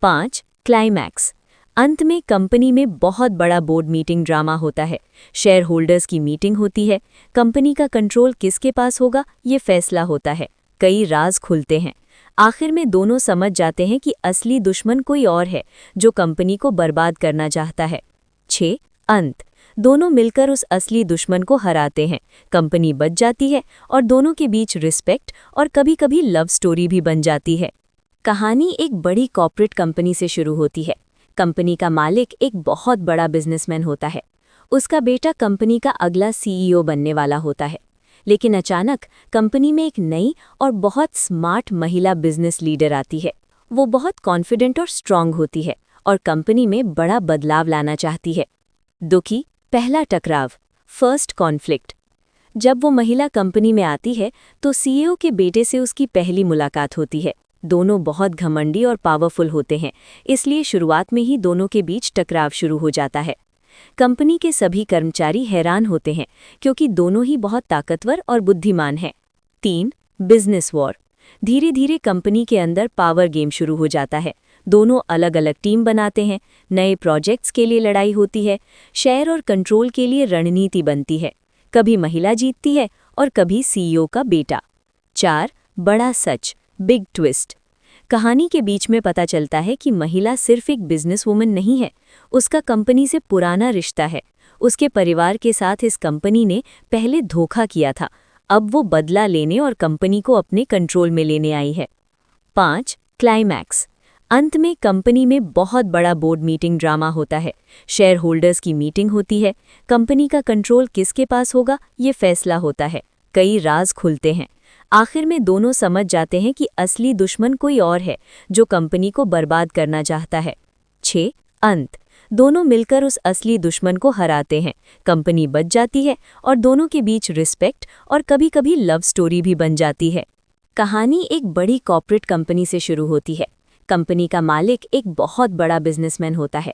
A: 5. क्लाइमैक्स। अंत में कंपनी में बहुत बड़ा बोर्ड मीटिंग ड्रामा होता है। शेयर होल्डर्स की मीटिंग होती है। कंपनी का कंट्रोल किसके पास होगा, ये फैसला होता है। कई राज खुलते हैं। आखिर में दोनों समझ जाते हैं कि असली दुश्मन कोई और है जो कंपनी को बर्बाद करना चाहता है। 6. अंत। दोनों मिलकर उस असली दुश्मन को हराते हैं। कंपनी बच जाती है और दोनों के बीच रिस्पेक्ट और कभी-कभी लव स्टोरी भी बन जाती है। कहानी एक बड़ी कॉर्पोरेट कंपनी से शुरू होती है। कंपनी का मालिक एक बहुत बड़ा बिजनेसमैन होता है। उसका बेटा कंपनी का अगला सीईओ बनने वाला होता है। लेकिन अचानक कंपनी में एक नई और बहुत स्मार्ट महिला बिजनेस लीडर आती है। वो बहुत कॉन्फिडेंट और स्ट्रांग होती है और कंपनी में बड़ा बदलाव लाना चाहती है। दुखी पहला टकराव, फर्स्ट कॉन्फ्लिक्ट। जब वो महिला कंपनी में आती है तो सीईओ के बेटे से उसकी पहली मुलाकात होती है। दोनों बहुत घमंडी और पावरफुल होते हैं, इसलिए शुरुआत में ही दोनों के बीच टकराव शुरू हो जाता है। कंपनी के सभी कर्मचारी हैरान होते हैं क्योंकि दोनों ही बहुत ताकतवर और बुद्धिमान हैं। 3. Business war. धीरे धीरे कंपनी के अंदर पावर गेम शुरू हो जाता है। दोनों अलग अलग टीम बनाते हैं। नए प्रोजेक्ट्स के लिए लड़ाई होती है। शेयर और कंट्रोल के लिए रणनीति बनती है। कभी महिला जीतती है और कभी सीईओ का बेटा। 4. बड़ा सच, बिग ट्विस्ट। कहानी के बीच में पता चलता है कि महिला सिर्फ एक बिजनेस वुमन नहीं है, उसका कंपनी से पुराना रिश्ता है। उसके परिवार के साथ इस कंपनी ने पहले धोखा किया था, अब वो बदला लेने और कंपनी को अपने कंट्रोल में लेने आई है। 5. क्लाइमैक्स। अंत में कंपनी में बहुत बड़ा बोर्ड मीटिंग ड्रामा होता है। शेयर होल्डर्स की मीटिंग होती है। कंपनी का कंट्रोल किसके पास होगा ये फैसला होता है। कई राज खुलते हैं। आखिर में दोनों समझ जाते हैं कि असली दुश्मन कोई और है जो कंपनी को बर्बाद करना चाहता है। 6. अंत। दोनों मिलकर उस असली दुश्मन को हराते हैं। कंपनी बच जाती है और दोनों के बीच रिस्पेक्ट और कभी-कभी लव स्टोरी भी बन जाती है। कहानी एक बड़ी कॉर्पोरेट कंपनी से शुरू होती है। कंपनी का मालिक एक बहुत बड़ा बिजनेसमैन होता है।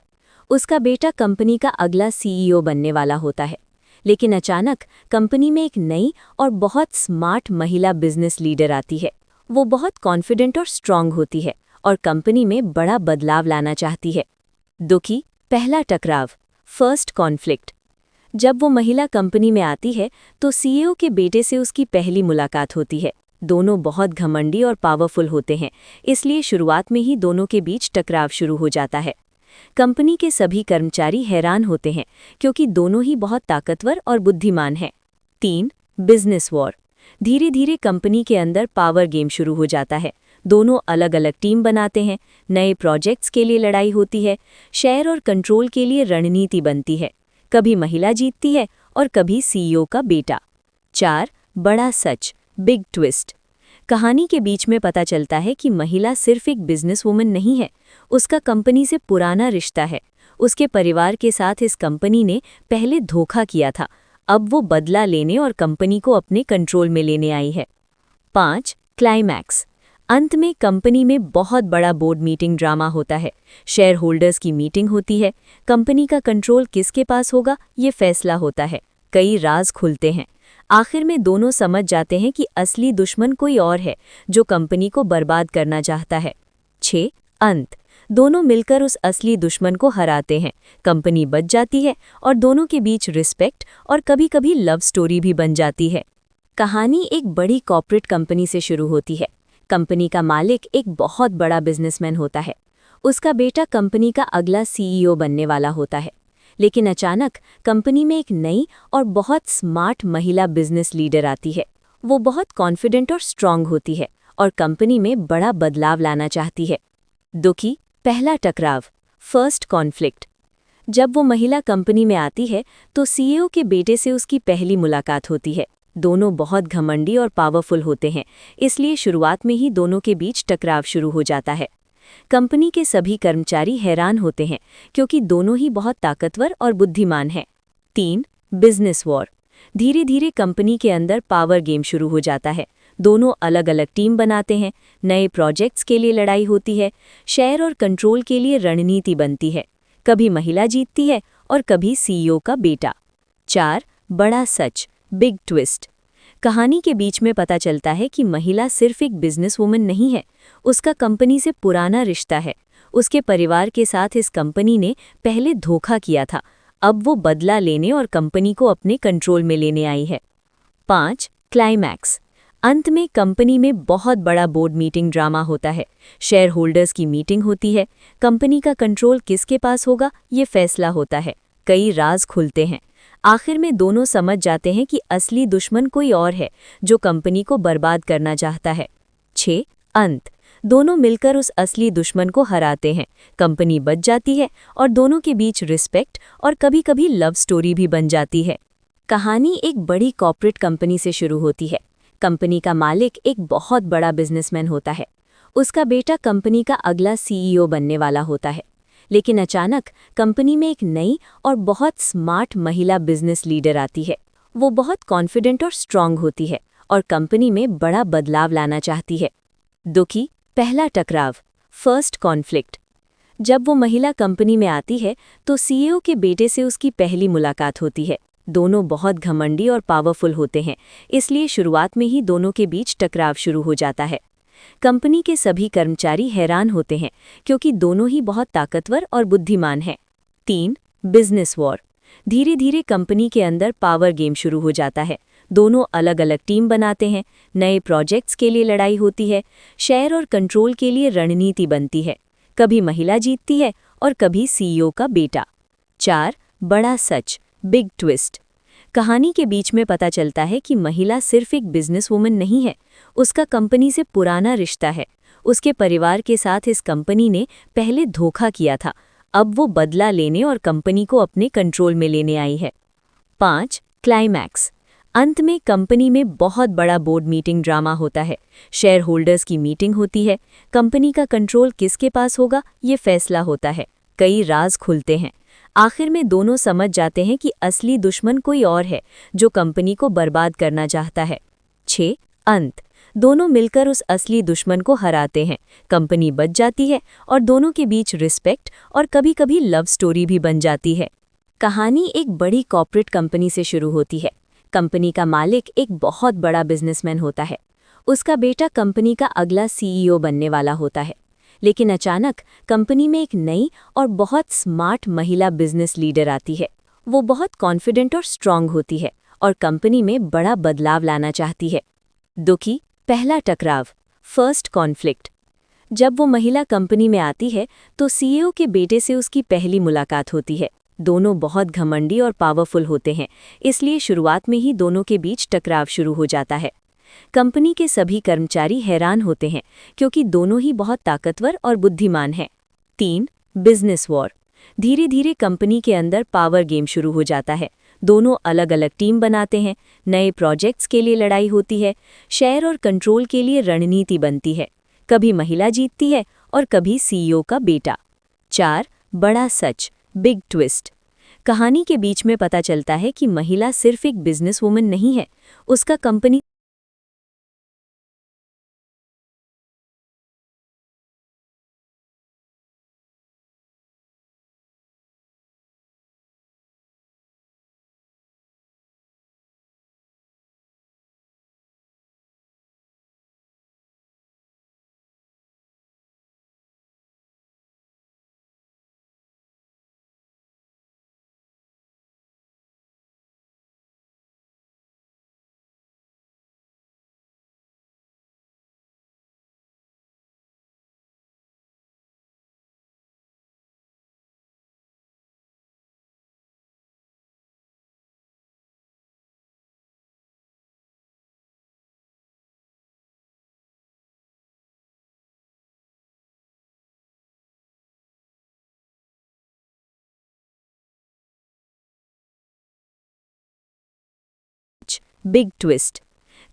A: उसका बेटा कंपनी का अगला सीईओ बनने वाला होता है। लेकिन अचानक कंपनी में एक नई और बहुत स्मार्ट महिला बिजनेस लीडर आती है। वो बहुत कॉन्फिडेंट और स्ट्रांग होती है और कंपनी में बड़ा बदलाव लाना चाहती है। दुखी पहला टकराव, फर्स्ट कॉन्फ्लिक्ट। जब वो महिला कंपनी में आती है तो सीईओ के बेटे से उसकी पहली मुलाकात होती है। दोनों बहुत घमंडी और पावरफुल होते हैं, इसलिए शुरुआत में ही दोनों के बीच टकराव शुरू हो जाता है। कंपनी के सभी कर्मचारी हैरान होते हैं क्योंकि दोनों ही बहुत ताकतवर और बुद्धिमान हैं। 3. Business war. धीरे धीरे कंपनी के अंदर पावर गेम शुरू हो जाता है। दोनों अलग अलग टीम बनाते हैं। नए प्रोजेक्ट्स के लिए लड़ाई होती है। शेयर और कंट्रोल के लिए रणनीति बनती है। कभी महिला जीतती है और कभी सीईओ का बेटा। 4. बड़ा सच, बिग ट्विस्ट। कहानी के बीच में पता चलता है कि महिला सिर्फ एक बिजनेस वुमन नहीं है, उसका कंपनी से पुराना रिश्ता है। उसके परिवार के साथ इस कंपनी ने पहले धोखा किया था, अब वो बदला लेने और कंपनी को अपने कंट्रोल में लेने आई है। 5. क्लाइमैक्स। अंत में कंपनी में बहुत बड़ा बोर्ड मीटिंग ड्रामा होता है। शेयर होल्डर्स की मीटिंग होती है। कंपनी का कंट्रोल किसके पास होगा ये फैसला होता है। कई राज खुलते हैं। आखिर में दोनों समझ जाते हैं कि असली दुश्मन कोई और है जो कंपनी को बर्बाद करना चाहता है। 6. अंत। दोनों मिलकर उस असली दुश्मन को हराते हैं। कंपनी बच जाती है और दोनों के बीच रिस्पेक्ट और कभी-कभी लव स्टोरी भी बन जाती है। कहानी एक बड़ी कॉर्पोरेट कंपनी से शुरू होती है। कंपनी का मालिक एक बहुत बड़ा बिजनेसमैन होता है। उसका बेटा कंपनी का अगला सीईओ बनने वाला होता है। लेकिन अचानक कंपनी में एक नई और बहुत स्मार्ट महिला बिजनेस लीडर आती है। वो बहुत कॉन्फिडेंट और स्ट्रांग होती है और कंपनी में बड़ा बदलाव लाना चाहती है। दुखी पहला टकराव, फर्स्ट कॉन्फ्लिक्ट। जब वो महिला कंपनी में आती है तो सीईओ के बेटे से उसकी पहली मुलाकात होती है। दोनों बहुत घमंडी और पावरफुल होते हैं, इसलिए शुरुआत में ही दोनों के बीच टकराव शुरू हो जाता है। कंपनी के सभी कर्मचारी हैरान होते हैं क्योंकि दोनों ही बहुत ताकतवर और बुद्धिमान हैं। 3. Business war. धीरे धीरे कंपनी के अंदर पावर गेम शुरू हो जाता है। दोनों अलग अलग टीम बनाते हैं। नए प्रोजेक्ट्स के लिए लड़ाई होती है। शेयर और कंट्रोल के लिए रणनीति बनती है। कभी महिला जीतती है और कभी सीईओ का बेटा। 4. बड़ा सच, बिग ट्विस्ट। कहानी के बीच में पता चलता है कि महिला सिर्फ एक बिजनेस वुमन नहीं है, उसका कंपनी से पुराना रिश्ता है। उसके परिवार के साथ इस कंपनी ने पहले धोखा किया था, अब वो बदला लेने और कंपनी को अपने कंट्रोल में लेने आई है। 5. क्लाइमैक्स। अंत में कंपनी में बहुत बड़ा बोर्ड मीटिंग ड्रामा होता है। शेयर होल्डर्स की मीटिंग होती है। कंपनी का कंट्रोल किसके पास होगा ये फैसला होता है। कई राज खुलते हैं। आखिर में दोनों समझ जाते हैं कि असली दुश्मन कोई और है जो कंपनी को बर्बाद करना चाहता है। 6. अंत। दोनों मिलकर उस असली दुश्मन को हराते हैं। कंपनी बच जाती है और दोनों के बीच रिस्पेक्ट और कभी-कभी लव स्टोरी भी बन जाती है। कहानी एक बड़ी कॉर्पोरेट कंपनी से शुरू होती है। कंपनी का मालिक एक बहुत बड़ा बिजनेसमैन होता है। उसका बेटा कंपनी का अगला सीईओ बनने वाला होता है। लेकिन अचानक कंपनी में एक नई और बहुत स्मार्ट महिला बिजनेस लीडर आती है। वो बहुत कॉन्फिडेंट और स्ट्रांग होती है और कंपनी में बड़ा बदलाव लाना चाहती है। दुखी पहला टकराव, फर्स्ट कॉन्फ्लिक्ट। जब वो महिला कंपनी में आती है तो सीईओ के बेटे से उसकी पहली मुलाकात होती है। दोनों बहुत घमंडी और पावरफुल होते हैं, इसलिए शुरुआत में ही दोनों के बीच टकराव शुरू हो जाता है। कंपनी के सभी कर्मचारी हैरान होते हैं क्योंकि दोनों ही बहुत ताकतवर और बुद्धिमान हैं। 3. Business war. धीरे धीरे कंपनी के अंदर पावर गेम शुरू हो जाता है। दोनों अलग अलग टीम बनाते हैं। नए प्रोजेक्ट्स के लिए लड़ाई होती है। शेयर और कंट्रोल के लिए रणनीति बनती है। कभी महिला जीतती है और कभी सीईओ का बेटा। 4. बड़ा सच, बिग ट्विस्ट। कहानी के बीच में पता चलता है कि महिला सिर्फ एक बिजनेस वुमन नहीं है, उसका कंपनी से पुराना रिश्ता है। उसके परिवार के साथ इस कंपनी ने पहले धोखा किया था, अब वो बदला लेने और कंपनी को अपने कंट्रोल में लेने आई है। 5. क्लाइमैक्स। अंत में कंपनी में बहुत बड़ा बोर्ड मीटिंग ड्रामा होता है। शेयर होल्डर्स की मीटिंग होती है। कंपनी का कंट्रोल किसके पास होगा ये फैसला होता है। कई राज खुलते हैं। आखिर में दोनों समझ जाते हैं कि असली दुश्मन कोई और है जो कंपनी को बर्बाद करना चाहता है। 6. अंत। दोनों मिलकर उस असली दुश्मन को हराते हैं, कंपनी बच जाती है और दोनों के बीच रिस्पेक्ट और कभी-कभी लव स्टोरी भी बन जाती है। कहानी एक बड़ी कॉर्पोरेट कंपनी से शुरू होती है। कंपनी का मालिक एक बहुत बड़ा बिजनेसमैन होता है। उसका बेटा कंपनी का अगला सीईओ बनने वाला होता है। लेकिन अचानक कंपनी में एक नई और बहुत स्मार्ट महिला बिजनेस लीडर आती है। वो बहुत कॉन्फिडेंट और स्ट्रांग होती है और कंपनी में बड़ा बदलाव लाना चाहती है। दुखी पहला टकराव, फर्स्ट कॉन्फ्लिक्ट। जब वो महिला कंपनी में आती है तो सीईओ के बेटे से उसकी पहली मुलाकात होती है। दोनों बहुत घमंडी और पावरफुल होते हैं, इसलिए शुरुआत में ही दोनों के बीच टकराव शुरू हो जाता है। कंपनी के सभी कर्मचारी हैरान होते हैं क्योंकि दोनों ही बहुत ताकतवर और बुद्धिमान हैं। 3. Business war. धीरे धीरे कंपनी के अंदर पावर गेम शुरू हो जाता है। दोनों अलग अलग टीम बनाते हैं, नए प्रोजेक्ट्स के लिए लड़ाई होती है, शेयर और कंट्रोल के लिए रणनीति बनती है। कभी महिला जीतती है और कभी सीईओ का बेटा। 4. बड़ा सच, बिग ट्विस्ट। कहानी के बीच में पता चलता है कि महिला सिर्फ एक बिजनेस वुमन नहीं है, उसका कंपनी बिग ट्विस्ट।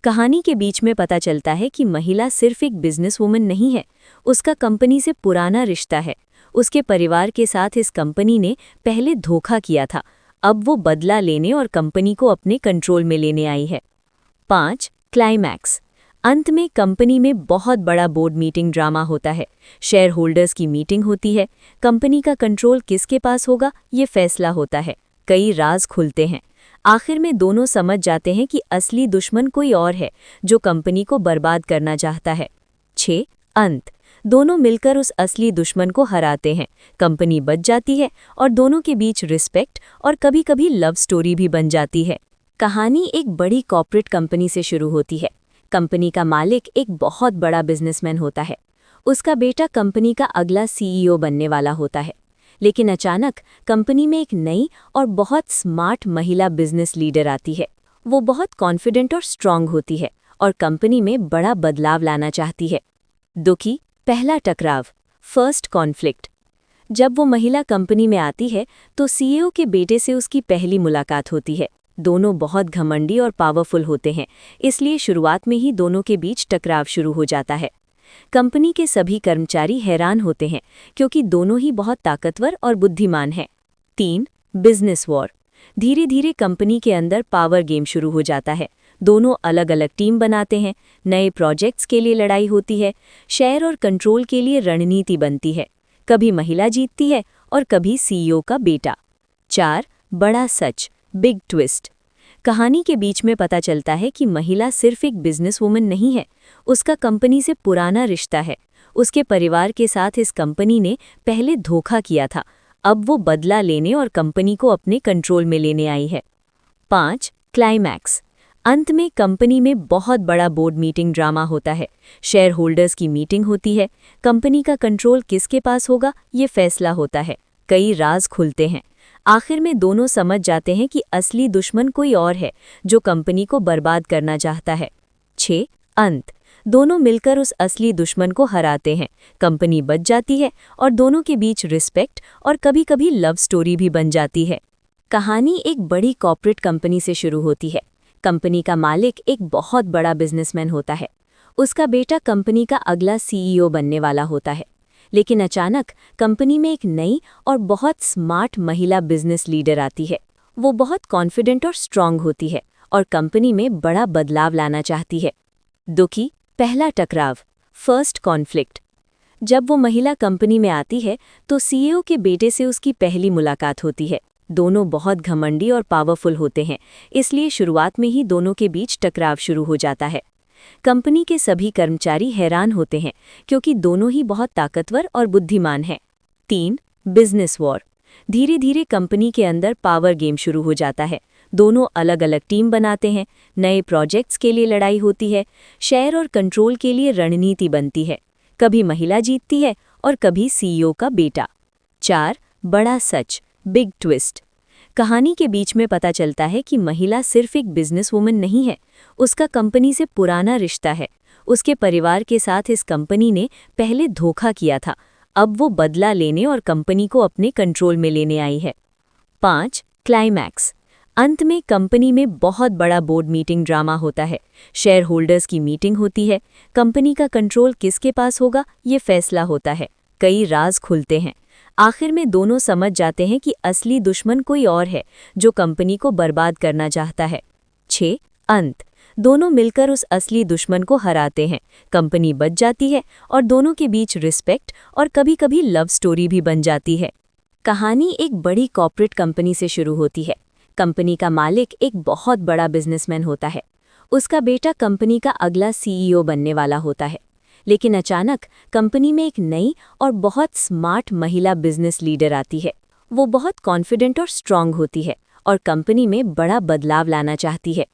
A: कहानी के बीच में पता चलता है कि महिला सिर्फ एक बिजनेस वुमन नहीं है, उसका कंपनी से पुराना रिश्ता है। उसके परिवार के साथ इस कंपनी ने पहले धोखा किया था, अब वो बदला लेने और कंपनी को अपने कंट्रोल में लेने आई है। 5. क्लाइमैक्स। अंत में कंपनी में बहुत बड़ा बोर्ड मीटिंग ड्रामा होता है। शेयर होल्डर्स की मीटिंग होती है। कंपनी का कंट्रोल किसके पास होगा ये फैसला होता है। कई राज खुलते हैं। आखिर में दोनों समझ जाते हैं कि असली दुश्मन कोई और है जो कंपनी को बर्बाद करना चाहता है। 6. अंत। दोनों मिलकर उस असली दुश्मन को हराते हैं, कंपनी बच जाती है और दोनों के बीच रिस्पेक्ट और कभी-कभी लव स्टोरी भी बन जाती है। कहानी एक बड़ी कॉर्पोरेट कंपनी से शुरू होती है। कंपनी का मालिक एक बहुत बड़ा बिजनेसमैन होता है। उसका बेटा कंपनी का अगला सीईओ बनने वाला होता है। लेकिन अचानक कंपनी में एक नई और बहुत स्मार्ट महिला बिजनेस लीडर आती है। वो बहुत कॉन्फिडेंट और स्ट्रांग होती है और कंपनी में बड़ा बदलाव लाना चाहती है। दुखी पहला टकराव, फर्स्ट कॉन्फ्लिक्ट। जब वो महिला कंपनी में आती है तो सीईओ के बेटे से उसकी पहली मुलाकात होती है। दोनों बहुत घमंडी और पावरफुल होते हैं, इसलिए शुरुआत में ही दोनों के बीच टकराव शुरू हो जाता है। कंपनी के सभी कर्मचारी हैरान होते हैं क्योंकि दोनों ही बहुत ताकतवर और बुद्धिमान हैं। 3. Business war. धीरे धीरे कंपनी के अंदर पावर गेम शुरू हो जाता है। दोनों अलग अलग टीम बनाते हैं, नए प्रोजेक्ट्स के लिए लड़ाई होती है, शेयर और कंट्रोल के लिए रणनीति बनती है। कभी महिला जीतती है और कभी सीईओ का बेटा। 4. बड़ा सच, बिग ट्विस्ट। कहानी के बीच में पता चलता है कि महिला सिर्फ एक बिजनेस वुमन नहीं है, उसका कंपनी से पुराना रिश्ता है। उसके परिवार के साथ इस कंपनी ने पहले धोखा किया था, अब वो बदला लेने और कंपनी को अपने कंट्रोल में लेने आई है। 5. क्लाइमैक्स। अंत में कंपनी में बहुत बड़ा बोर्ड मीटिंग ड्रामा होता है। शेयर होल्डर्स की मीटिंग होती है। कंपनी का कंट्रोल किसके पास होगा ये फैसला होता है। कई राज खुलते हैं। आखिर में दोनों समझ जाते हैं कि असली दुश्मन कोई और है जो कंपनी को बर्बाद करना चाहता है। 6. अंत। दोनों मिलकर उस असली दुश्मन को हराते हैं, कंपनी बच जाती है और दोनों के बीच रिस्पेक्ट और कभी-कभी लव स्टोरी भी बन जाती है। कहानी एक बड़ी कॉर्पोरेट कंपनी से शुरू होती है। कंपनी का मालिक एक बहुत बड़ा बिजनेसमैन होता है। उसका बेटा कंपनी का अगला सीईओ बनने वाला होता है। लेकिन अचानक कंपनी में एक नई और बहुत स्मार्ट महिला बिजनेस लीडर आती है। वो बहुत कॉन्फिडेंट और स्ट्रांग होती है और कंपनी में बड़ा बदलाव लाना चाहती है। दुखी पहला टकराव, फर्स्ट कॉन्फ्लिक्ट। जब वो महिला कंपनी में आती है तो सीईओ के बेटे से उसकी पहली मुलाकात होती है। दोनों बहुत घमंडी और पावरफुल होते हैं, इसलिए शुरुआत में ही दोनों के बीच टकराव शुरू हो जाता है। कंपनी के सभी कर्मचारी हैरान होते हैं क्योंकि दोनों ही बहुत ताकतवर और बुद्धिमान हैं। 3. Business war. धीरे धीरे कंपनी के अंदर पावर गेम शुरू हो जाता है। दोनों अलग अलग टीम बनाते हैं, नए प्रोजेक्ट्स के लिए लड़ाई होती है, शेयर और कंट्रोल के लिए रणनीति बनती है। कभी महिला जीतती है और कभी सीईओ का बेटा। 4. बड़ा सच, बिग ट्विस्ट। कहानी के बीच में पता चलता है कि महिला सिर्फ एक बिजनेस वुमन नहीं है, उसका कंपनी से पुराना रिश्ता है। उसके परिवार के साथ इस कंपनी ने पहले धोखा किया था, अब वो बदला लेने और कंपनी को अपने कंट्रोल में लेने आई है। 5. क्लाइमैक्स। अंत में कंपनी में बहुत बड़ा बोर्ड मीटिंग ड्रामा होता है। शेयर होल्डर्स की मीटिंग होती है। कंपनी का कंट्रोल किसके पास होगा ये फैसला होता है। कई राज खुलते हैं। आखिर में दोनों समझ जाते हैं कि असली दुश्मन कोई और है जो कंपनी को बर्बाद करना चाहता है। 6. अंत। दोनों मिलकर उस असली दुश्मन को हराते हैं, कंपनी बच जाती है और दोनों के बीच रिस्पेक्ट और कभी-कभी लव स्टोरी भी बन जाती है। कहानी एक बड़ी कॉर्पोरेट कंपनी से शुरू होती है। कंपनी का मालिक एक बहुत बड़ा बिजनेसमैन होता है। उसका बेटा कंपनी का अगला सीईओ बनने वाला होता है। लेकिन अचानक कंपनी में एक नई और बहुत स्मार्ट महिला बिजनेस लीडर आती है। वो बहुत कॉन्फिडेंट और स्ट्रांग होती है और कंपनी में बड़ा बदलाव लाना चाहती है।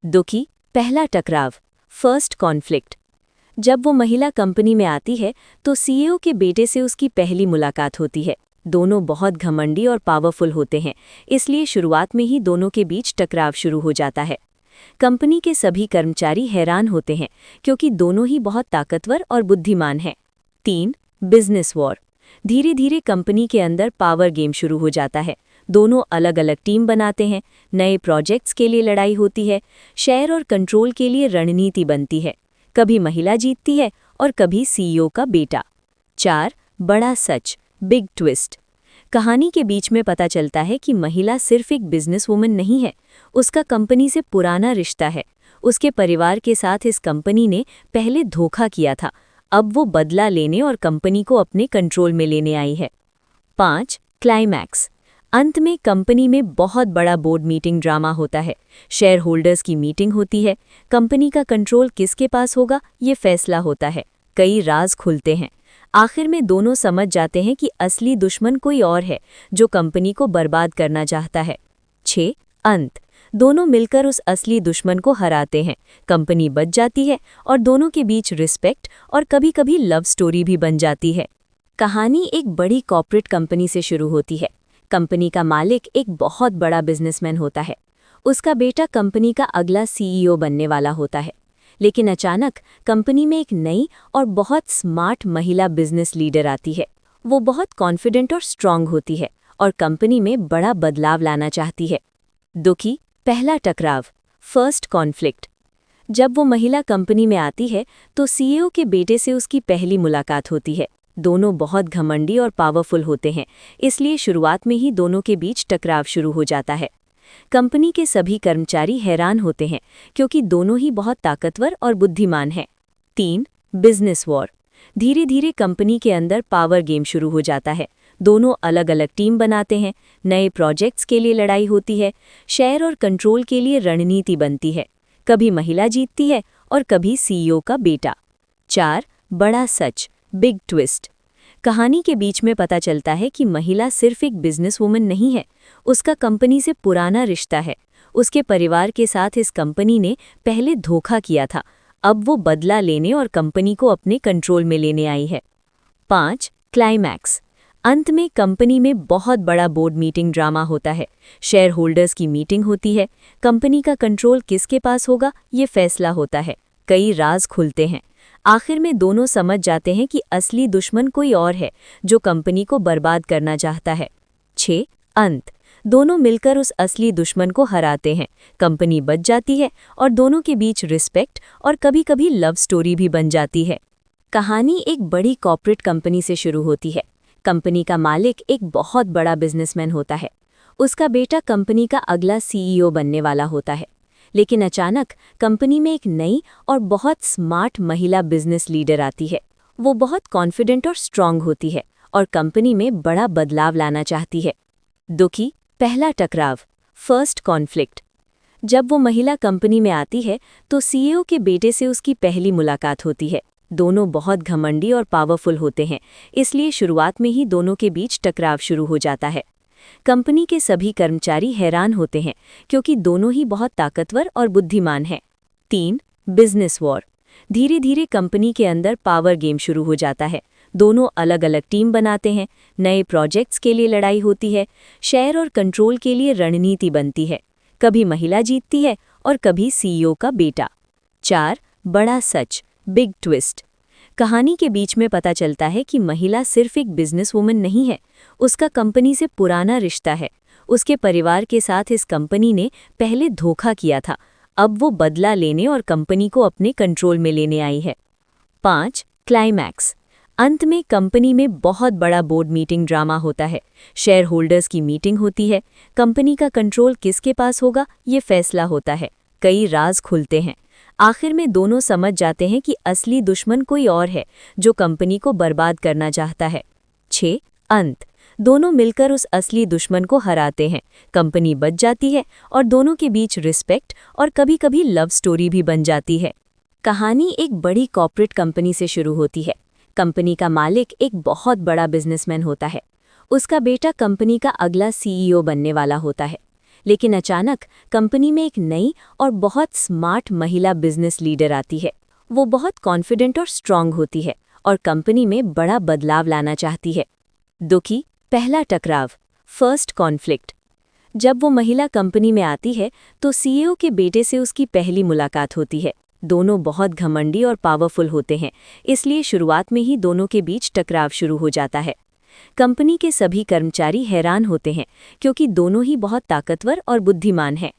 A: दुखी पहला टकराव, फर्स्ट कॉन्फ्लिक्ट। जब वो महिला कंपनी में आती है तो सीईओ के बेटे से उसकी पहली मुलाकात होती है। दोनों बहुत घमंडी और पावरफुल होते हैं, इसलिए शुरुआत में ही दोनों के बीच टकराव शुरू हो जाता है। कंपनी के सभी कर्मचारी हैरान होते हैं क्योंकि दोनों ही बहुत ताकतवर और बुद्धिमान हैं। 3. Business war. धीरे धीरे कंपनी के अंदर पावर गेम शुरू हो जाता है। दोनों अलग अलग टीम बनाते हैं, नए प्रोजेक्ट्स के लिए लड़ाई होती है, शेयर और कंट्रोल के लिए रणनीति बनती है। कभी महिला जीतती है और कभी सीईओ का बेटा। 4. बड़ा सच, बिग ट्विस्ट। कहानी के बीच में पता चलता है कि महिला सिर्फ एक बिजनेस वुमन नहीं है, उसका कंपनी से पुराना रिश्ता है। उसके परिवार के साथ इस कंपनी ने पहले धोखा किया था, अब वो बदला लेने और कंपनी को अपने कंट्रोल में लेने आई है। 5. क्लाइमैक्स। अंत में कंपनी में बहुत बड़ा बोर्ड मीटिंग ड्रामा होता है। शेयर होल्डर्स की मीटिंग होती है। कंपनी का कंट्रोल किसके पास होगा ये फैसला होता है। कई राज खुलते हैं। आखिर में दोनों समझ जाते हैं कि असली दुश्मन कोई और है जो कंपनी को बर्बाद करना चाहता है। 6. अंत। दोनों मिलकर उस असली दुश्मन को हराते हैं, कंपनी बच जाती है और दोनों के बीच रिस्पेक्ट और कभी-कभी लव स्टोरी भी बन जाती है। कहानी एक बड़ी कॉर्पोरेट कंपनी से शुरू होती है। कंपनी का मालिक एक बहुत बड़ा बिजनेसमैन होता है। उसका बेटा कंपनी का अगला सीईओ बनने वाला होता है। लेकिन अचानक कंपनी में एक नई और बहुत स्मार्ट महिला बिजनेस लीडर आती है। वो बहुत कॉन्फिडेंट और स्ट्रांग होती है और कंपनी में बड़ा बदलाव लाना चाहती है। दुखी पहला टकराव, फर्स्ट कॉन्फ्लिक्ट। जब वो महिला कंपनी में आती है तो सीईओ के बेटे से उसकी पहली मुलाकात होती है। दोनों बहुत घमंडी और पावरफुल होते हैं, इसलिए शुरुआत में ही दोनों के बीच टकराव शुरू हो जाता है। कंपनी के सभी कर्मचारी हैरान होते हैं क्योंकि दोनों ही बहुत ताकतवर और बुद्धिमान हैं। 3. Business war. धीरे धीरे कंपनी के अंदर पावर गेम शुरू हो जाता है। दोनों अलग अलग टीम बनाते हैं, नए प्रोजेक्ट्स के लिए लड़ाई होती है, शेयर और कंट्रोल के लिए रणनीति बनती है। कभी महिला जीतती है और कभी सीईओ का बेटा। 4. बड़ा सच, बिग ट्विस्ट। कहानी के बीच में पता चलता है कि महिला सिर्फ एक बिजनेस वुमन नहीं है, उसका कंपनी से पुराना रिश्ता है। उसके परिवार के साथ इस कंपनी ने पहले धोखा किया था, अब वो बदला लेने और कंपनी को अपने कंट्रोल में लेने आई है। 5. क्लाइमैक्स। अंत में कंपनी में बहुत बड़ा बोर्ड मीटिंग ड्रामा होता है। शेयर होल्डर्स की मीटिंग होती है। कंपनी का कंट्रोल किसके पास होगा ये फैसला होता है। कई राज खुलते हैं। आखिर में दोनों समझ जाते हैं कि असली दुश्मन कोई और है जो कंपनी को बर्बाद करना चाहता है। 6. अंत। दोनों मिलकर उस असली दुश्मन को हराते हैं। कंपनी बच जाती है और दोनों के बीच रिस्पेक्ट और कभी-कभी लव स्टोरी भी बन जाती है। कहानी एक बड़ी कॉर्पोरेट कंपनी से शुरू होती है। कंपनी का मालिक एक बहुत बड़ा बिजनेसमैन होता है। उसका बेटा कंपनी का अगला सीईओ बनने वाला होता है। लेकिन अचानक कंपनी में एक नई और बहुत स्मार्ट महिला बिजनेस लीडर आती है। वो बहुत कॉन्फिडेंट और स्ट्रांग होती है और कंपनी में बड़ा बदलाव लाना चाहती है। दुखी पहला टकराव, फर्स्ट कॉन्फ्लिक्ट। जब वो महिला कंपनी में आती है तो सीईओ के बेटे से उसकी पहली मुलाकात होती है। दोनों बहुत घमंडी और पावरफुल होते हैं, इसलिए शुरुआत में ही दोनों के बीच टकराव शुरू हो जाता है। कंपनी के सभी कर्मचारी हैरान होते हैं क्योंकि दोनों ही बहुत ताकतवर और बुद्धिमान हैं। 3. Business war. धीरे धीरे कंपनी के अंदर पावर गेम शुरू हो जाता है। दोनों अलग अलग टीम बनाते हैं। नए प्रोजेक्ट्स के लिए लड़ाई होती है। शेयर और कंट्रोल के लिए रणनीति बनती है। कभी महिला जीतती है और कभी सीईओ का बेटा। 4. बड़ा सच, बिग ट्विस्ट। कहानी के बीच में पता चलता है कि महिला सिर्फ एक बिजनेस वुमन नहीं है, उसका कंपनी से पुराना रिश्ता है। उसके परिवार के साथ इस कंपनी ने पहले धोखा किया था, अब वो बदला लेने और कंपनी को अपने कंट्रोल में लेने आई है। 5. क्लाइमैक्स। अंत में कंपनी में बहुत बड़ा बोर्ड मीटिंग ड्रामा होता है। शेयर होल्डर्स की मीटिंग होती है। कंपनी का कंट्रोल किसके पास होगा ये फैसला होता है। कई राज खुलते हैं। आखिर में दोनों समझ जाते हैं कि असली दुश्मन कोई और है जो कंपनी को बर्बाद करना चाहता है। 6. अंत। दोनों मिलकर उस असली दुश्मन को हराते हैं। कंपनी बच जाती है और दोनों के बीच रिस्पेक्ट और कभी-कभी लव स्टोरी भी बन जाती है। कहानी एक बड़ी कॉर्पोरेट कंपनी से शुरू होती है। कंपनी का मालिक एक बहुत बड़ा बिजनेसमैन होता है। उसका बेटा कंपनी का अगला सीईओ बनने वाला होता है। लेकिन अचानक कंपनी में एक नई और बहुत स्मार्ट महिला बिजनेस लीडर आती है। वो बहुत कॉन्फिडेंट और स्ट्रांग होती है और कंपनी में बड़ा बदलाव लाना चाहती है। दुखी पहला टकराव, फर्स्ट कॉन्फ्लिक्ट। जब वो महिला कंपनी में आती है तो सीईओ के बेटे से उसकी पहली मुलाकात होती है। दोनों बहुत घमंडी और पावरफुल होते हैं, इसलिए शुरुआत में ही दोनों के बीच टकराव शुरू हो जाता है। कंपनी के सभी कर्मचारी हैरान होते हैं क्योंकि दोनों ही बहुत ताकतवर और बुद्धिमान हैं।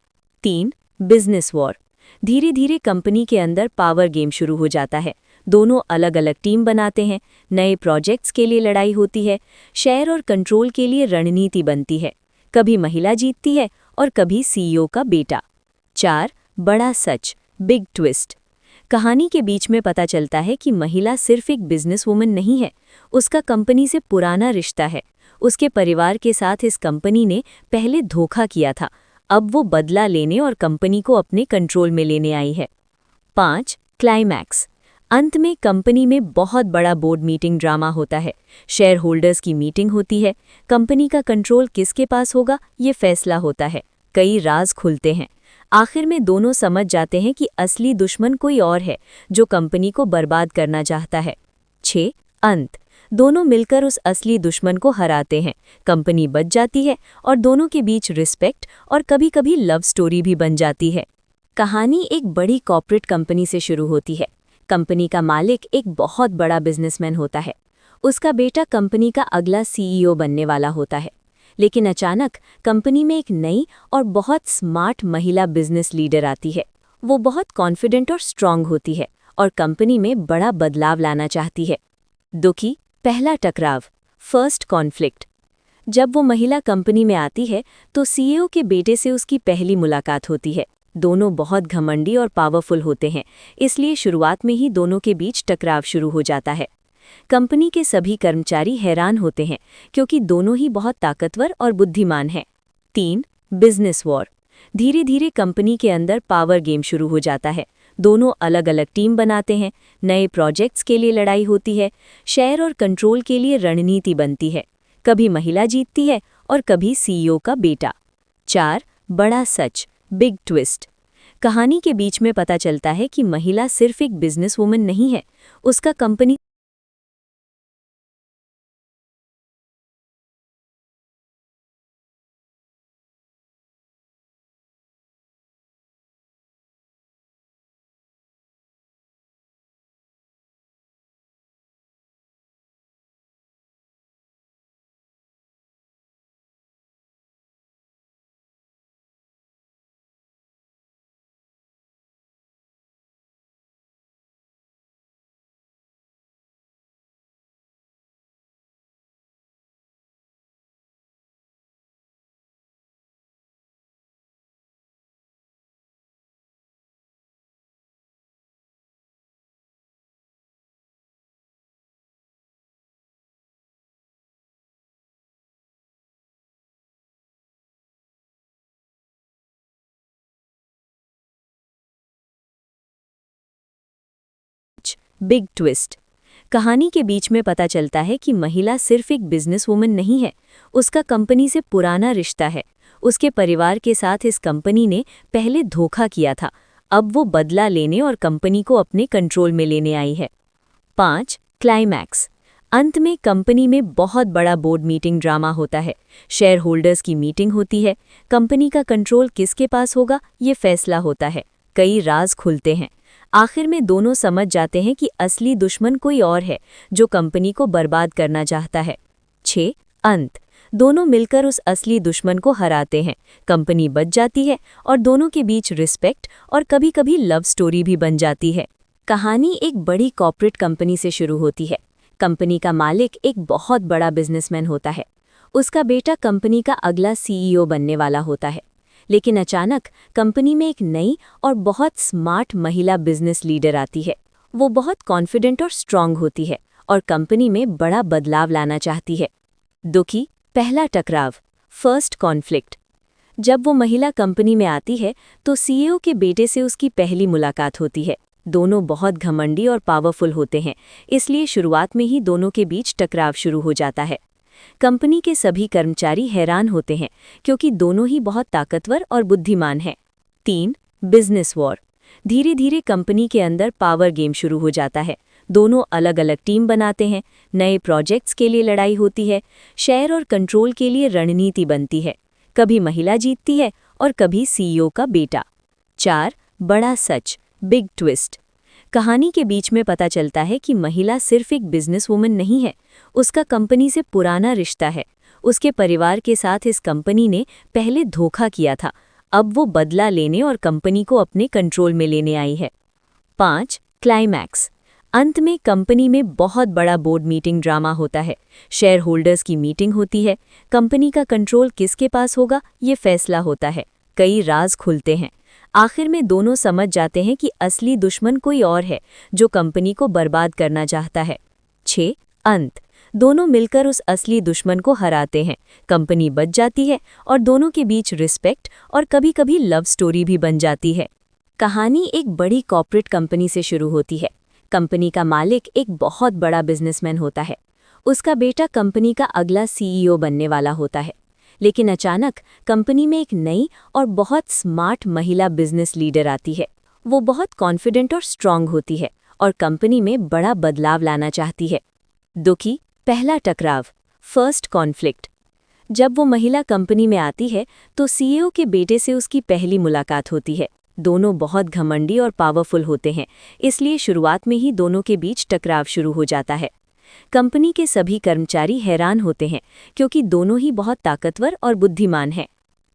A: 3. Business war. धीरे धीरे कंपनी के अंदर पावर गेम शुरू हो जाता है। दोनों अलग अलग टीम बनाते हैं। नए प्रोजेक्ट्स के लिए लड़ाई होती है। शेयर और कंट्रोल के लिए रणनीति बनती है। कभी महिला जीतती है और कभी सीईओ का बेटा। 4. बड़ा सच, बिग ट्विस्ट। कहानी के बीच में पता चलता है कि महिला सिर्फ एक बिजनेस वुमन नहीं है, उसका कंपनी से पुराना रिश्ता है। उसके परिवार के साथ इस कंपनी ने पहले धोखा किया था, अब वो बदला लेने और कंपनी को अपने कंट्रोल में लेने आई है। 5. क्लाइमैक्स। अंत में कंपनी में बहुत बड़ा बोर्ड मीटिंग ड्रामा होता है। शेयर होल्डर्स की मीटिंग होती है। कंपनी का कंट्रोल किसके पास होगा ये फैसला होता है। कई राज खुलते हैं। आखिर में दोनों समझ जाते हैं कि असली दुश्मन कोई और है जो कंपनी को बर्बाद करना चाहता है। 6. अंत। दोनों मिलकर उस असली दुश्मन को हराते हैं। कंपनी बच जाती है और दोनों के बीच रिस्पेक्ट और कभी-कभी लव स्टोरी भी बन जाती है। कहानी एक बड़ी कॉर्पोरेट कंपनी से शुरू होती है। कंपनी का मालिक एक बहुत बड़ा बिजनेसमैन होता है। उसका बेटा कंपनी का अगला सीईओ बनने वाला होता है। लेकिन अचानक कंपनी में एक नई और बहुत स्मार्ट महिला बिजनेस लीडर आती है। वो बहुत कॉन्फिडेंट और स्ट्रांग होती है और कंपनी में बड़ा बदलाव लाना चाहती है। दुखी पहला टकराव, फर्स्ट कॉन्फ्लिक्ट। जब वो महिला कंपनी में आती है तो सीईओ के बेटे से उसकी पहली मुलाकात होती है। दोनों बहुत घमंडी और पावरफुल होते हैं, इसलिए शुरुआत में ही दोनों के बीच टकराव शुरू हो जाता है। कंपनी के सभी कर्मचारी हैरान होते हैं क्योंकि दोनों ही बहुत ताकतवर और बुद्धिमान हैं। 3. Business war. धीरे धीरे कंपनी के अंदर पावर गेम शुरू हो जाता है। दोनों अलग अलग टीम बनाते हैं। नए प्रोजेक्ट्स के लिए लड़ाई होती है। शेयर और कंट्रोल के लिए रणनीति बनती है। कभी महिला जीतती है और कभी सीईओ का बेटा। 4. बड़ा सच, बिग ट्विस्ट। कहानी के बीच में पता चलता है कि महिला सिर्फ एक बिजनेस वुमन नहीं है, उसका कंपनी बिग ट्विस्ट। कहानी के बीच में पता चलता है कि महिला सिर्फ एक बिजनेस वुमन नहीं है, उसका कंपनी से पुराना रिश्ता है। उसके परिवार के साथ इस कंपनी ने पहले धोखा किया था, अब वो बदला लेने और कंपनी को अपने कंट्रोल में लेने आई है। 5. क्लाइमैक्स। अंत में कंपनी में बहुत बड़ा बोर्ड मीटिंग ड्रामा होता है। शेयर होल्डर्स की मीटिंग होती है। कंपनी का कंट्रोल किसके पास होगा, ये फैसला होता है। कई राज खुलते हैं। आखिर में दोनों समझ जाते हैं कि असली दुश्मन कोई और है, जो कंपनी को बर्बाद करना चाहता है। 6. अंत। दोनों मिलकर उस असली दुश्मन को हराते हैं। कंपनी बच जाती है और दोनों के बीच रिस्पेक्ट और कभी-कभी लव स्टोरी भी बन जाती है। कहानी एक बड़ी कॉर्पोरेट कंपनी से शुरू होती है। कंपनी का मालिक एक बहुत बड़ा बिजनेसमैन होता है। उसका बेटा कंपनी का अगला सीईओ बनने वाला होता है। लेकिन अचानक कंपनी में एक नई और बहुत स्मार्ट महिला बिजनेस लीडर आती है। वो बहुत कॉन्फिडेंट और स्ट्रांग होती है और कंपनी में बड़ा बदलाव लाना चाहती है। दुखी पहला टकराव, फर्स्ट कॉन्फ्लिक्ट। जब वो महिला कंपनी में आती है तो सीईओ के बेटे से उसकी पहली मुलाकात होती है। दोनों बहुत घमंडी और पावरफुल होते हैं, इसलिए शुरुआत में ही दोनों के बीच टकराव शुरू हो जाता है। कंपनी के सभी कर्मचारी हैरान होते हैं क्योंकि दोनों ही बहुत ताकतवर और बुद्धिमान हैं। 3. Business war. धीरे धीरे कंपनी के अंदर पावर गेम शुरू हो जाता है। दोनों अलग अलग टीम बनाते हैं। नए प्रोजेक्ट्स के लिए लड़ाई होती है। शेयर और कंट्रोल के लिए रणनीति बनती है। कभी महिला जीतती है और कभी सीईओ का बेटा। 4. बड़ा सच, बिग ट्विस्ट। कहानी के बीच में पता चलता है कि महिला सिर्फ एक बिजनेस वुमन नहीं है, उसका कंपनी से पुराना रिश्ता है। उसके परिवार के साथ इस कंपनी ने पहले धोखा किया था, अब वो बदला लेने और कंपनी को अपने कंट्रोल में लेने आई है। 5. क्लाइमैक्स। अंत में कंपनी में बहुत बड़ा बोर्ड मीटिंग ड्रामा होता है। शेयर होल्डर्स की मीटिंग होती है। कंपनी का कंट्रोल किसके पास होगा, ये फैसला होता है। कई राज खुलते हैं। आखिर में दोनों समझ जाते हैं कि असली दुश्मन कोई और है, जो कंपनी को बर्बाद करना चाहता है। 6. अंत। दोनों मिलकर उस असली दुश्मन को हराते हैं। कंपनी बच जाती है और दोनों के बीच रिस्पेक्ट और कभी-कभी लव स्टोरी भी बन जाती है। कहानी एक बड़ी कॉर्पोरेट कंपनी से शुरू होती है। कंपनी का मालिक एक बहुत बड़ा बिजनेसमैन होता है। उसका बेटा कंपनी का अगला सीईओ बनने वाला होता है। लेकिन अचानक कंपनी में एक नई और बहुत स्मार्ट महिला बिजनेस लीडर आती है। वो बहुत कॉन्फिडेंट और स्ट्रांग होती है और कंपनी में बड़ा बदलाव लाना चाहती है। दुखी पहला टकराव, फर्स्ट कॉन्फ्लिक्ट। जब वो महिला कंपनी में आती है तो सीईओ के बेटे से उसकी पहली मुलाकात होती है। दोनों बहुत घमंडी और पावरफुल होते हैं, इसलिए शुरुआत में ही दोनों के बीच टकराव शुरू हो जाता है। कंपनी के सभी कर्मचारी हैरान होते हैं क्योंकि दोनों ही बहुत ताकतवर और बुद्धिमान हैं।